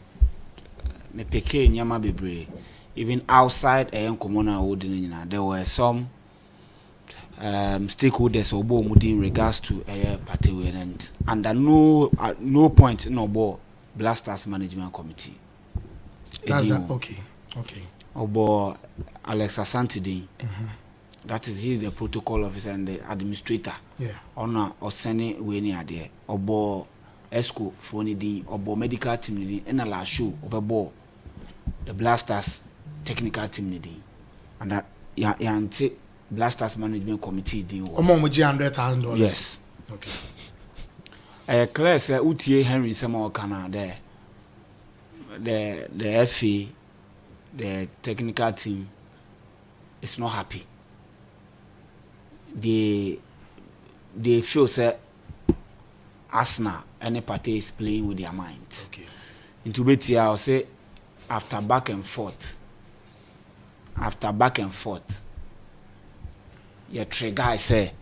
[SPEAKER 1] me peke nyama bebre. Even outside Komona, there were some stakeholders obo mudi in regards to party and under no point no ball Blasters Management Committee.
[SPEAKER 2] That's that. Okay.
[SPEAKER 1] Obo Alex Asante. That is, he is the protocol officer and the administrator.
[SPEAKER 2] Yeah.
[SPEAKER 1] Ona Osene Weni Ade. Obo Esco Foni Di. Obo medical team Di. And a la show Obo the Blasters technical team Di. And that Yante Blasters Management Committee Di.
[SPEAKER 2] $100,000.
[SPEAKER 1] Yes.
[SPEAKER 2] Okay.
[SPEAKER 1] Claire said Utie Henry Sama Okana there. The FA, the technical team is not happy. They feel say Arsenal any party is playing with their minds.
[SPEAKER 2] Okay.
[SPEAKER 1] Into Betia, I'll say after back and forth, your trigger say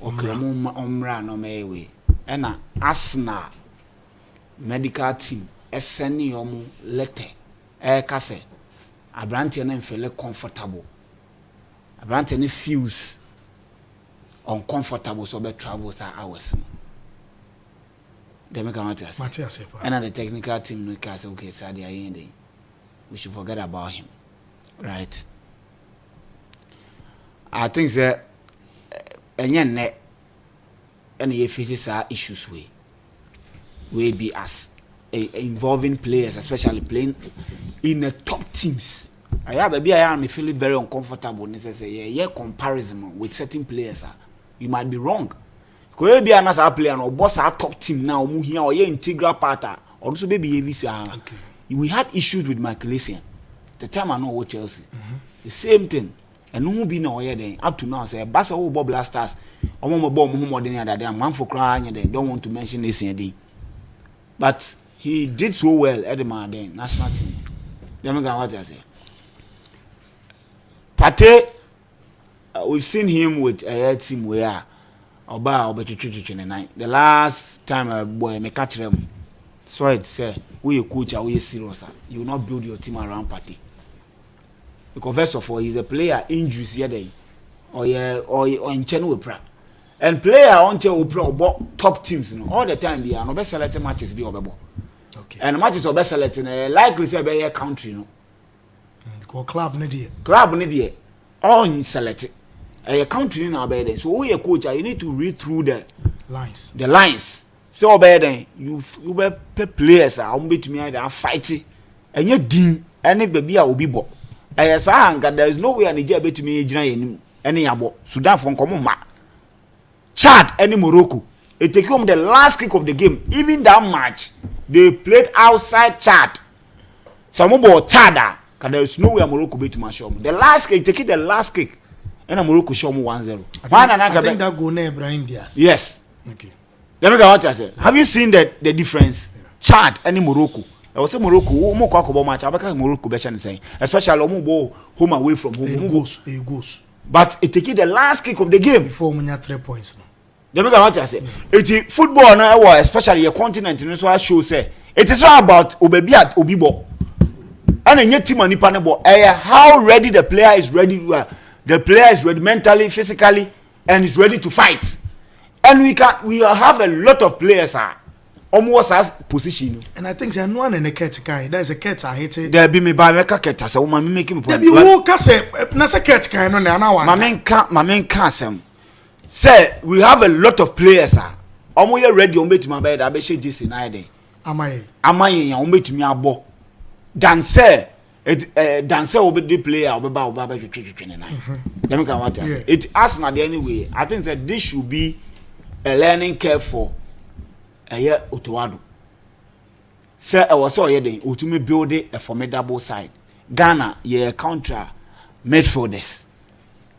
[SPEAKER 1] okay, Omra no way. And Arsenal medical team sending your letter. Kase Abranti na feel comfortable. Abranti na feels uncomfortable so be travel hours. They make a Matthias. And the technical team no say okay, sir, they are in. We should forget about him. Right? I think that any faces are issues we be as involving players, especially playing in the top teams. I am feeling very uncomfortable. Necessary, comparison with certain players. You might be wrong. Could be another player or boss our top team now, here or integral part, or also baby okay. We had issues with Michael Essien. The time I know what Chelsea. The same thing. And no be no then up to now say Basa Bob Blasters or more than other man for crying and they don't want to mention Essien. But he did so well at the man then national team. Let me go what I say. Pate, we've seen him with a team where the last time boy me catch them. So it say we a coach we serious. You will not build your team around Pate. Because first of all, he's a player injuries here day. Or in channel pra. And player on channel pro top teams all the time they are no best selected matches be obebo. Okay. And matches are best selected likely say be country no.
[SPEAKER 2] Because club need there.
[SPEAKER 1] Club need there. All selected. A country now be there. So we a coach you need to read through the
[SPEAKER 2] lines.
[SPEAKER 1] The lines. So be there you be players are to me they are fighting. And you din any baby will be bo. Yes, there is no way Nigeria bet to me any abo Sudan from Komoma. Chad any Morocco. It take home the last kick of the game. Even that match, they played outside Chad. Some about Chad, because there is no way Morocco bet to my show. The last kick, take it the last kick. And Morocco show me 1-0.
[SPEAKER 2] I think that go near Brian Diaz.
[SPEAKER 1] Yes.
[SPEAKER 2] Okay.
[SPEAKER 1] Let me go what I say. Have you seen the difference? Yeah. Chad any Morocco. I was say Morocco, mo kwa kobo match, abaka Morocco be shan saying, especially omo home away from home.
[SPEAKER 2] It goes.
[SPEAKER 1] But it take the last kick of the game
[SPEAKER 2] Before we had 3 points.
[SPEAKER 1] They make what I say. It football now, especially a continent, and so I show say it is all about obebi at obibo. And then yet team and how ready the player is ready. The player is ready mentally, physically, and is ready to fight. And we have a lot of players almost as position.
[SPEAKER 2] And I think there's no one in the cat guy. There's a cat I hate it.
[SPEAKER 1] There be me by a cat as a woman making point.
[SPEAKER 2] There be who can say Nasa cat guy no now.
[SPEAKER 1] My main can't say we have a lot of players almost ready on to my bed. I be say this in Ide.
[SPEAKER 2] Am I
[SPEAKER 1] on to me abo. Dance dance will be the player about Baba 29. Let me come what it as not anyway. I think that this should be a learning curve for a year Otoado. Sir, I was so yet to me build a formidable side. Ghana, ye counter midfielders.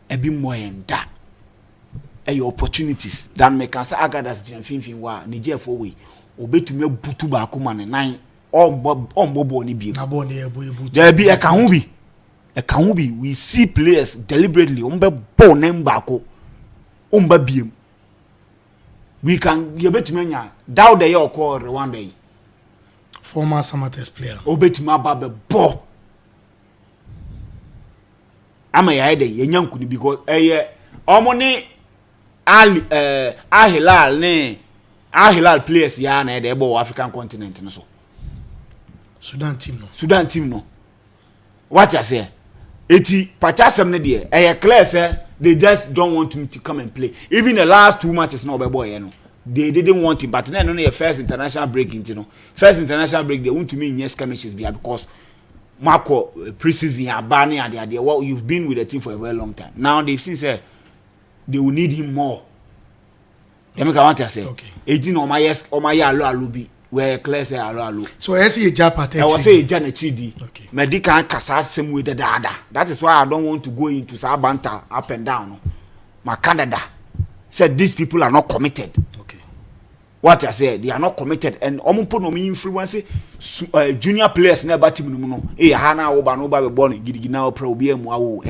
[SPEAKER 1] A bit more in that. Your opportunities that make us agadas Jim wa Niger for we obey to me butu bakuman and 9 on bobo ni bi. There be a kahubi. We see players deliberately bone name bako biem. We can you bet me doubt the year call Rwanda.
[SPEAKER 2] Former Samates player.
[SPEAKER 1] Obey to my baby bo. Am I young could because money Ahilal players ya na the African continent no so.
[SPEAKER 2] Sudan team no. What I say? Eti pachasem ne de clear say they just don't want him to come and play. Even the last 2 matches no be boy no. They didn't want him, but then only a first international break First international break they want to me in yes skirmishes because Marco preseason abani and they well you've been with the team for a very long time. Now they've seen say they will need him more. Let me come on to say. Okay. 18 on my yes on my alubi where clear say alu. So I see a japa.
[SPEAKER 1] I was say Janet Chidi.
[SPEAKER 2] Okay.
[SPEAKER 1] Medical kasa same with the dada. That is why I don't want to go into Sabanta up and down. My Canada said these people are not committed.
[SPEAKER 2] Okay.
[SPEAKER 1] What I said, they are not committed and put no influence junior players never team no. Hana oba no ba born gidigina pro bi emu awo.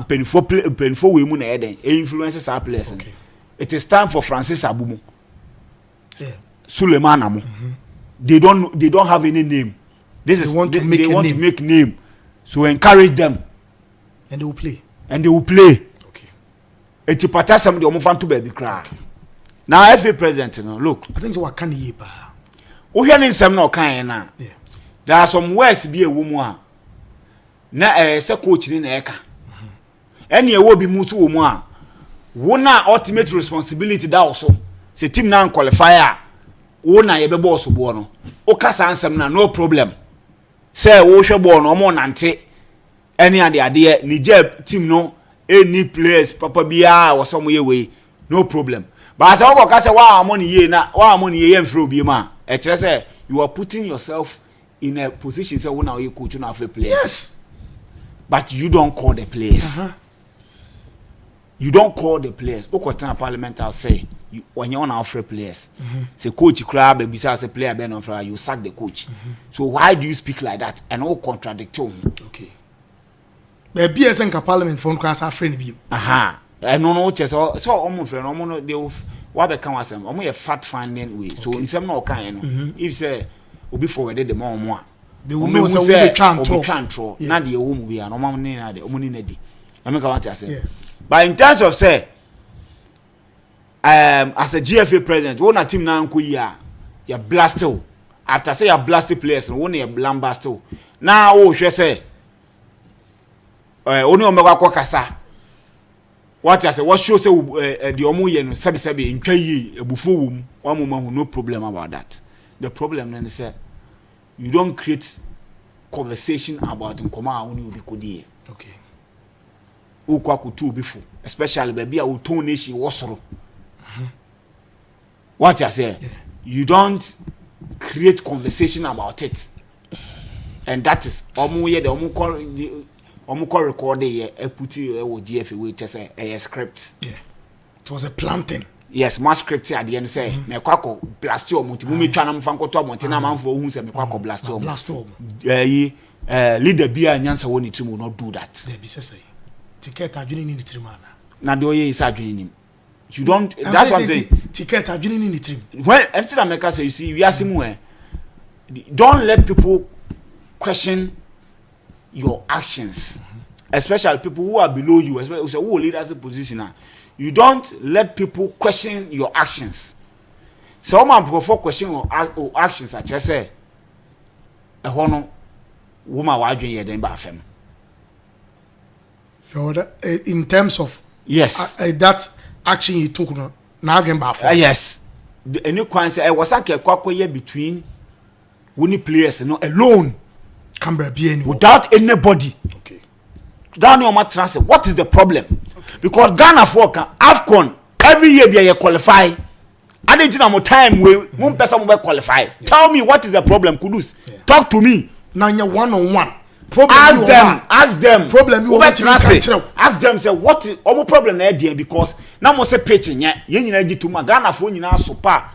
[SPEAKER 1] Penfo we mu na eden. Influences are players.
[SPEAKER 2] Okay.
[SPEAKER 1] It is time for Francis Abumu.
[SPEAKER 2] Yeah.
[SPEAKER 1] Suleiman Amu. They don't have any name. They want to make name. So encourage them.
[SPEAKER 2] And they will play.
[SPEAKER 1] Okay. It's pata some the omufan to baby cry. Now FA president no look.
[SPEAKER 2] I think so what can ye ba.
[SPEAKER 1] O hwe ne nsem na o kan na.
[SPEAKER 2] Yeah.
[SPEAKER 1] There are some words be ewo mu a. Na se coach ni na eka. Ene ewo bi mu so wo mu a. Wo na ultimate responsibility da also. Se team na qualifier wo na ye be boss bo no. O kasa ansem na no problem. Say wo hwe bo no mo nante. Any ade Niger team no any players papa bia wo so mo ye we no problem. But as I go say wa money ye na wa money ye mfro bi ma. E kire say you are putting yourself in a position say wo na you coach no after players.
[SPEAKER 2] Yes.
[SPEAKER 1] But you don't call the players. You don't call the players. Okotan parliament I'll say when you on offer players. Say coach crab be say player be on offer you sack the coach. So why do you speak like that and all contradict him?
[SPEAKER 2] Okay. The BSN parliament phone class are friend bi.
[SPEAKER 1] No chess so almost friend almost they what be can wasem almost a fact finding way. So in some no kind if say obi forwarded the more
[SPEAKER 2] they will know say we
[SPEAKER 1] try na the home be and omo ni na de omo ni na di. I make want to say. But in terms of say as a GFA president, one a team na nko yi a you blast after say you blast players no one you blast now o hwe say oni o mekwa kasa what I say what show say the omo ye no sebi ntwa yi ebufo wom one mo no problem about that. The problem then is say you don't create conversation about nkoma a oni obi kodi.
[SPEAKER 2] Okay.
[SPEAKER 1] Ukwa kutu before especially baby a tone nation wasoro. What I say you don't create conversation about it, and that is omu ye the omu call record here put you GFA we just a script.
[SPEAKER 2] Yeah, it was a planting.
[SPEAKER 1] yes mass script at the end say me kwako blast your monti mu metwa na mfa nkoto monti na manfo ohun say me kwako blast your leader bia nyansa woni trim will not do that.
[SPEAKER 2] They be say ticket adwini ni trim ana.
[SPEAKER 1] Na de oye is adwini nim. You don't that's what I'm saying.
[SPEAKER 2] Ticket adwini ni trim.
[SPEAKER 1] When everything America say you see we are simu don't let people question your actions. Especially people who are below you, especially who leaders in position. You don't let people question your actions. So man prefer question your actions. I just say, a hono woman wadwin ye den ba fam.
[SPEAKER 2] So in terms of
[SPEAKER 1] yes,
[SPEAKER 2] that action you took now again ba fam.
[SPEAKER 1] Yes, any kwan say I was like kwakoye between winning players alone.
[SPEAKER 2] Canberra be any
[SPEAKER 1] without anybody.
[SPEAKER 2] Okay.
[SPEAKER 1] Down your mat transfer. What is the problem? Okay. Because Ghana for AFCON every year they qualify. I didn't know time we one person will qualify. Yeah. Tell me what is the problem, Kudus? Yeah. Talk to me.
[SPEAKER 2] Now you're one-on-one. Problem
[SPEAKER 1] ask them.
[SPEAKER 2] Problem you want
[SPEAKER 1] to ask them say what is our problem there because now mo say pitching yeah. You need to do Ghana for you now super.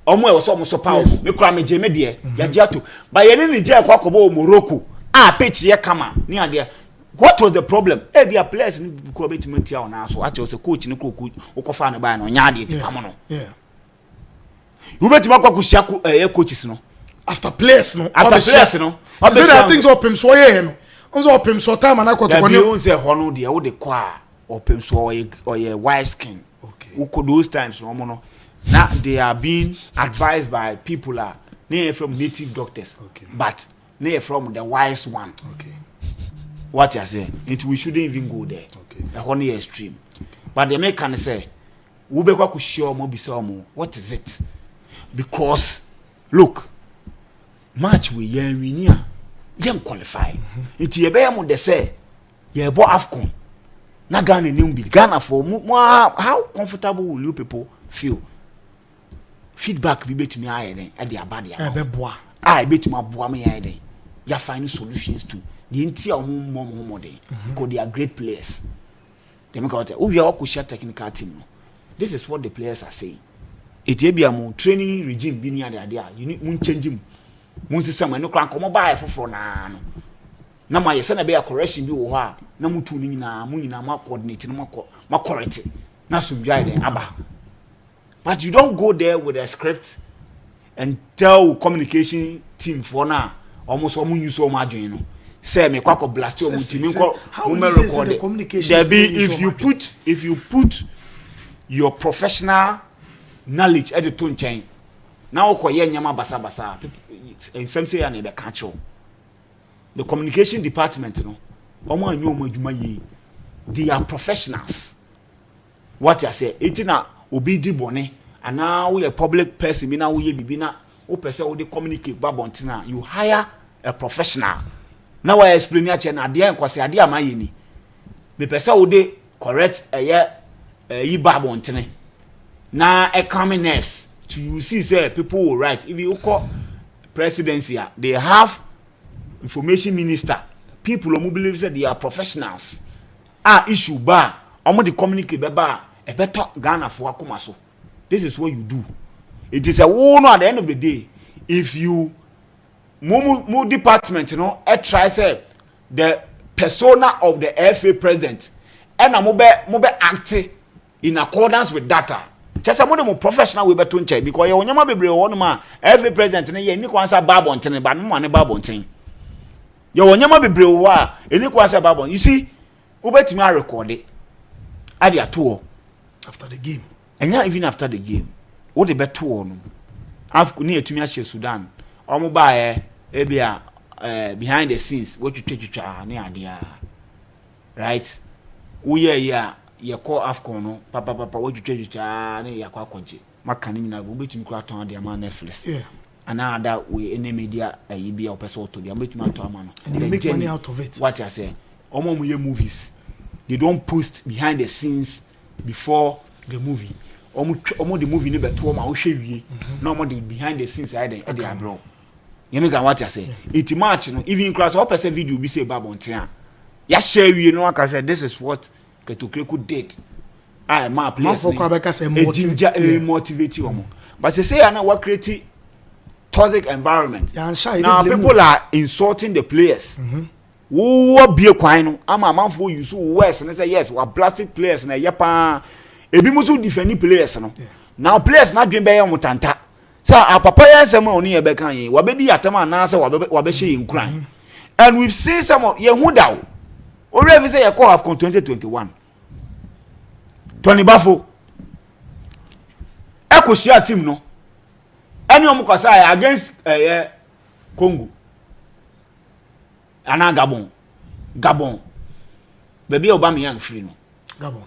[SPEAKER 1] Omo e so mo so pa me kura me je me de ya je ato ba ye ni je kwakobo Morocco pitch ye kama ni ade what was the problem e bia players ni ko betuma tia ona so ache so coach ni ko ukofa na ba na onya ade ti kama no you betuma kwakusia ye coaches no
[SPEAKER 2] after players no
[SPEAKER 1] say
[SPEAKER 2] that things opem so ye no onzo opem so time na kwato
[SPEAKER 1] kwani you say hono de wo de kwa opem so ye wise skin okay uko those times no mo no. Now they are being advised by people near from native doctors, okay. But near from the wise one.
[SPEAKER 2] Okay.
[SPEAKER 1] What you say? We shouldn't even go there.
[SPEAKER 2] Okay.
[SPEAKER 1] A only extreme. Okay. But the man can say, "Ubekwa kushio mo bisomo." What is it? Because look, match we near them qualify. It ye be mo de say ye bo AFCON. Na Ghana ni bi Ghana for how comfortable will you people feel? Feedback be between I and the abadia. I bet my boy me I ya find solutions to the entire more because they are great players. They make out we are all share technical team. This is what the players are saying. It be a training regime be near the idea. You need moon changing. Moon system no crank come buy for na no. Na my son be a correction be wa na mutu ni na mu nyina ma coordinate ma correct. Na subjai den aba. But you don't go there with a script and tell communication team for now almost all use so much, you know. Say me kwako blast your team.
[SPEAKER 2] How will you say the communication?
[SPEAKER 1] If you put your professional knowledge at the tone chain, now koye nyama basa and some say and be catch the communication department, you know. Omo anyo omo adwuma yi. They are professionals. What I say, itina obi di bone and now we a public person be now we be na o person we dey communicate babontina you hire a professional now I explain ya che na ade enkwase ade amaye ni me person we dey correct yi babontine na a common nerves to you see say people will write if you call presidency they have information minister people who believe that they are professionals issue ba omo dey communicate ba a better Ghana for Akumaso. This is what you do. It is a one at the end of the day. If you move department, you know, try say the persona of the FA president and a mobile act in accordance with data. Just a more professional we better check because you never be one man FA president and you need to answer Babontin, but no one Babontin. You never be wa any answer Babon. You see, Ubet me record it at your tour.
[SPEAKER 2] After the game.
[SPEAKER 1] And yeah, even after the game. What the bet two on? I've near to me Sudan. Almost by behind the scenes, what you take near idea. Right? We are call AFCON, Papa, what you take near Quacoji. Macanina will be to crack on their man Netflix.
[SPEAKER 2] Yeah.
[SPEAKER 1] And now that we any media be a person to the bit man to a man.
[SPEAKER 2] And you make money out of it.
[SPEAKER 1] What I say, almost movies. They don't post behind the scenes before the movie. Almost the movie never to my show you. No more behind the scenes I dey bro. You make what I say. It's much, you know, even class all person video be say Babontia. Ya share you know I say this is what Ketokreku did. I ma players
[SPEAKER 2] for Kwabeka say
[SPEAKER 1] motivate you. But they say I know what create toxic environment. Now people are insulting the players. Wo be a kwino am a man for you so worse and say yes we are blasting players na yepa ebi mo so defend players no. Now players na dwen be yam tanta. So our papa yansem oni e be kan yin wa be di atama na say wa be hye yin kran. And we've seen some of ye hu daw. Already say ye call AFCON 2021. Tony Bafo Ekosia team no. Any omukwasa against Congo. Ana Gabon. Baby Obama young free no.
[SPEAKER 2] Gabon.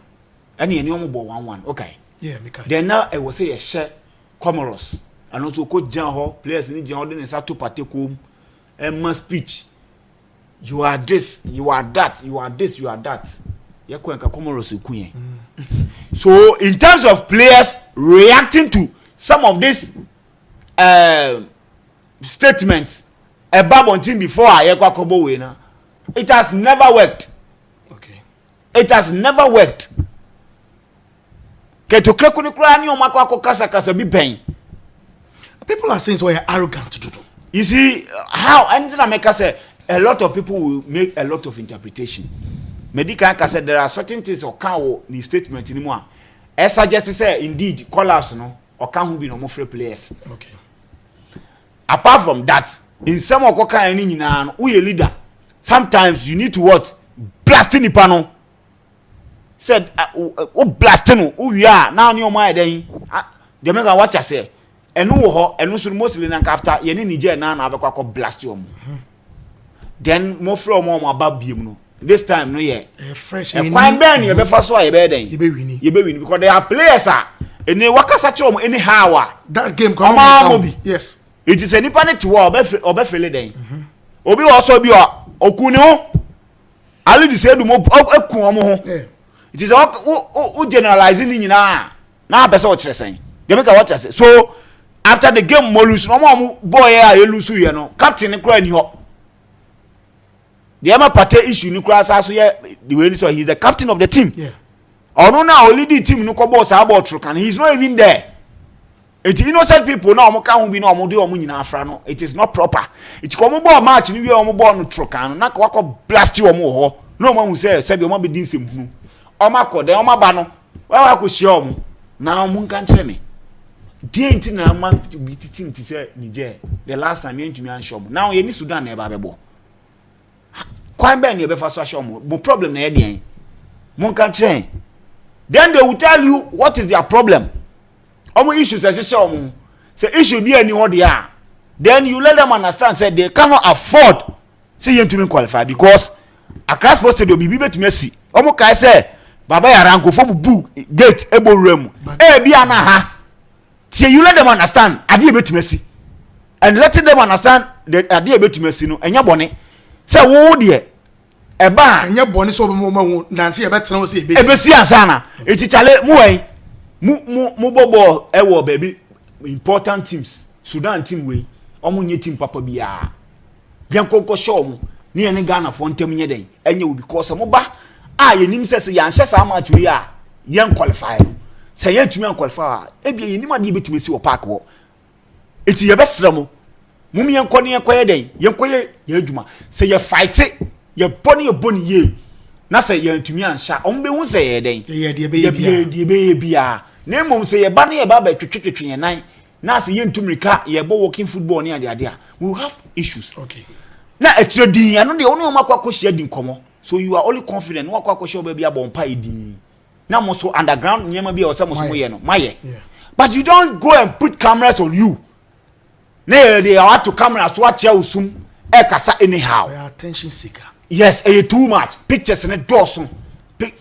[SPEAKER 1] Any omubo 1-1. Okay.
[SPEAKER 2] Yeah, me can.
[SPEAKER 1] Then now I will say a share Comoros. And also coach Jan players in Jan Hodden is to partake home and must speech. You are this, you are that, you are this, you are that. So in terms of players reacting to some of these statements about one team before it has never worked.
[SPEAKER 2] Okay.
[SPEAKER 1] It has never worked.
[SPEAKER 2] People are saying so you're arrogant to do.
[SPEAKER 1] You see how anything I make say a lot of people will make a lot of interpretation. Medical said there are certain things or can the statement anymore. I suggest to say indeed callers no or can who be no more free players.
[SPEAKER 2] Okay.
[SPEAKER 1] Apart from that, in some of Koka we a leader. Sometimes you need to what blasting the panel. Said blasting who we are now in your mind then they make a watch I say. And no so mostly after ye ni Niger na abekwa blast you. Then more from more about no. This time no yeah.
[SPEAKER 2] Fresh
[SPEAKER 1] and quite ben you be first one you be then. You be win because they are players and they waka sache anyhow.
[SPEAKER 2] That game come on. Yes.
[SPEAKER 1] It is any panic to war obefele then. Obi also be okuni ho. Ali di say do mo ekun omo ho. It is all generalizing nyina. Na person o kire sen. They make what I say. So after the game mo lose no mo boy here lose here no. Captain ni kura ni ho. The Emma Pate issue ni kura so the way so he's the captain of the team.
[SPEAKER 2] Yeah.
[SPEAKER 1] Or no now lead the team no ko boss about truck and he's not even there. It innocent people now mo kan be no mo do mo nyina afra no. It is not proper. It come ball match ni we o mo ball no truck and na ko blast you o mo ho. No man who say o mo be din sem hunu. O ma ko den o ma ba no. Wa ko hye o mo. Now mo kan kire me. Dey nti na ma be team ti say Niger. The last time you ntumi an shop. Now ye ni Sudan na e ba bebo. Kwan ben ye be fa so show mo. Bo problem na ye den. Mo kan kire. Then they will tell you what is their problem. Omo issues say issue be any ho there. Then you let them understand say they cannot afford say you to qualify because Accra Sports Stadium be betumi asi. Omo kai say baba ya ranko fo bu gate ebo rem. Be ana ha. Say you let them understand ade betumi asi. And letting them understand that ade betumi asi no enya bone. Say wo de eba
[SPEAKER 2] enya bone so be mo hu nanse ye betena wo say
[SPEAKER 1] ebesi ansana. Eti chale mu wen mu bobo ewo baby important teams Sudan team we omo nye team papa bia yan konko show mu ni ene Ghana for ntem nye den enye wo because mo ba ye nim se yan hye sa match we yan qualify se yan tumi an qualify e bia yenim ade betumi si wo park wo eti ye besra mo mum yan kɔ ne yan kɔ ye den yan kɔ ye adwuma se ye fight ye boni ye na se yan tumi an sha ombe hu se ye den
[SPEAKER 2] ye de be
[SPEAKER 1] bia na mom say ye ba na ye ba twetwetwe ye nan na say ye ntumrika ye bo working football ne ade we will have issues.
[SPEAKER 2] Okay.
[SPEAKER 1] Na etire din anu de onu makwa hye din komo so you are only confident wakwa hye oba bia bompa edin na mo so underground nyema bia o say mo so ye no maye. But you don't go and put cameras on you na they want to cameras watch you usum e kasa anyhow.
[SPEAKER 2] Your attention seeker.
[SPEAKER 1] Yes, too much pictures in dosun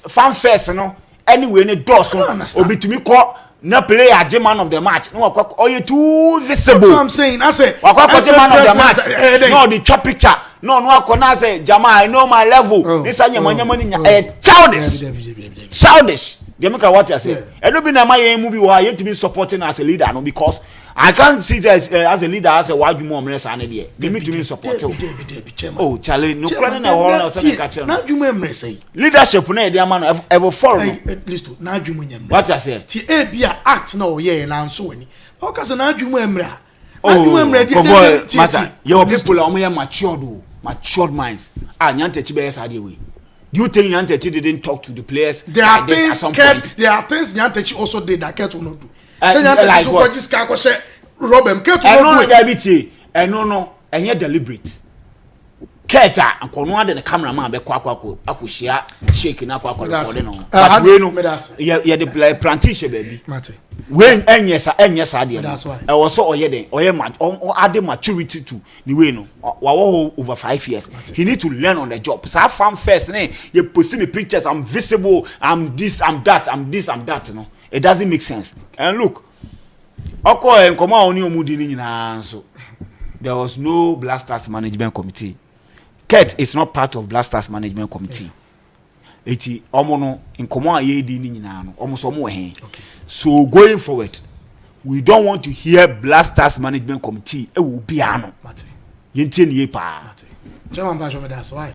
[SPEAKER 1] fanfare no anyway ne dosun obi tumi ko na player man of the match no you too visible.
[SPEAKER 2] That's what I'm saying. I say
[SPEAKER 1] wakwa man of the match no the chop picture no akona say Jama I know my level this anyama ni childish they make what I say e no be na my movie why you to be supporting as a leader no because I can't see it as a leader as a wide more mess and idea. Give me to me support. Oh, Charlie, no plan in a war or something.
[SPEAKER 2] Now you may say
[SPEAKER 1] leadership, dear man, ever fall.
[SPEAKER 2] At least now you mean
[SPEAKER 1] what I say.
[SPEAKER 2] Be act no, yeah, and I'm so any. How can an argument?
[SPEAKER 1] Oh, matter. Your people are more matured minds. And Yantechi are the way. Do you think Yantechi didn't talk to the players?
[SPEAKER 2] There are things Yantechi also did that Ket will not do. Like what? Robin, Ket will not do.
[SPEAKER 1] And no, and yet deliberate. Keta and Konwa the cameraman be kwako akushia shaking akwa recording on. But we know yeah the plantation baby. When enyesa dey. That's why. I was so add maturity to the way no. Over 5 years. He need to learn on the job. So I found first you posting me pictures, I'm visible, I'm this, I'm that, I'm this, I'm that, no. It doesn't make sense. And look, Oko and Koma oni omudi ni nyina so. There was no Blasters management committee. Ket is not part of Blasters management committee. Eti omono nkomo ayedi ni nyina no omoso mo he. So going forward, we don't want to hear Blasters management committee e will be ano. Mate. Yenti ni pa.
[SPEAKER 2] Mate. Chairman Basho me that's why.